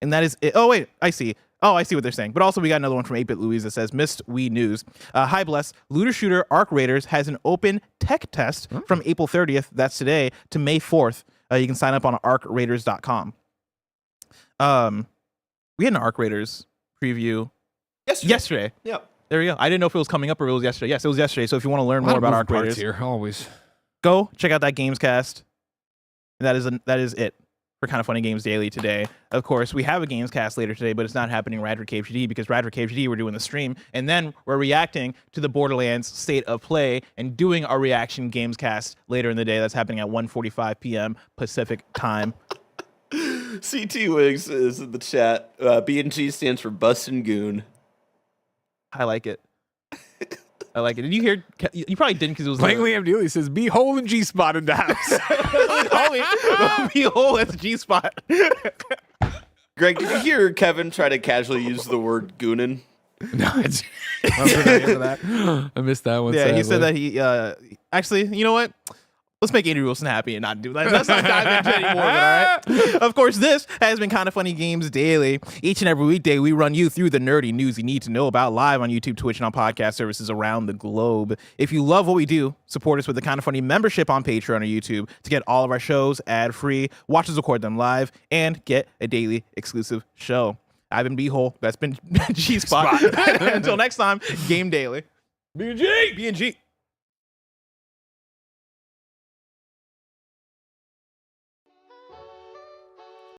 And that is it. Oh, wait, I see. Oh, I see what they're saying. But also, we got another one from 8-Bit Louise that says, missed Wii news. Hi, Bless. Looter Shooter Arc Raiders has an open tech test from April 30th, that's today, to May 4th. You can sign up on arcraiders.com. We had an Arc Raiders preview yesterday. Yep. There we go. I didn't know if it was coming up or it was yesterday. Yes, it was yesterday. So if you want to learn more about Arc Raiders, here, always. go check out that Gamescast. And that is it for Kind of Funny Games Daily today. Of course, we have a Gamescast later today, but it's not happening right for KFGD because right for KFGD, we're doing the stream. And then we're reacting to the Borderlands State of Play and doing our reaction Gamescast later in the day. That's happening at 1:45 p.m. Pacific time. CT Wigs is in the chat. B&G stands for Bust and Goon. I like it. I like it. Did you hear? You probably didn't because it was Langley M. Dooley says, behold and G-spot in the house. Behold, that's G-spot. Greg, did you hear Kevin try to casually use the word goonin? No, it's, that. I missed that one. Yeah, he sadly. said that he actually, you know what? Let's make Andrew Wilson happy and not do that. Let's not dive into it anymore, all right? Of course, this has been Kind of Funny Games Daily. Each and every weekday, we run you through the nerdy news you need to know about live on YouTube, Twitch, and on podcast services around the globe. If you love what we do, support us with the Kind of Funny membership on Patreon or YouTube to get all of our shows ad-free, watch us record them live, and get a daily exclusive show. I've been B-Hole. That's been G-Spot. Until next time, Game Daily. B&G. B&G.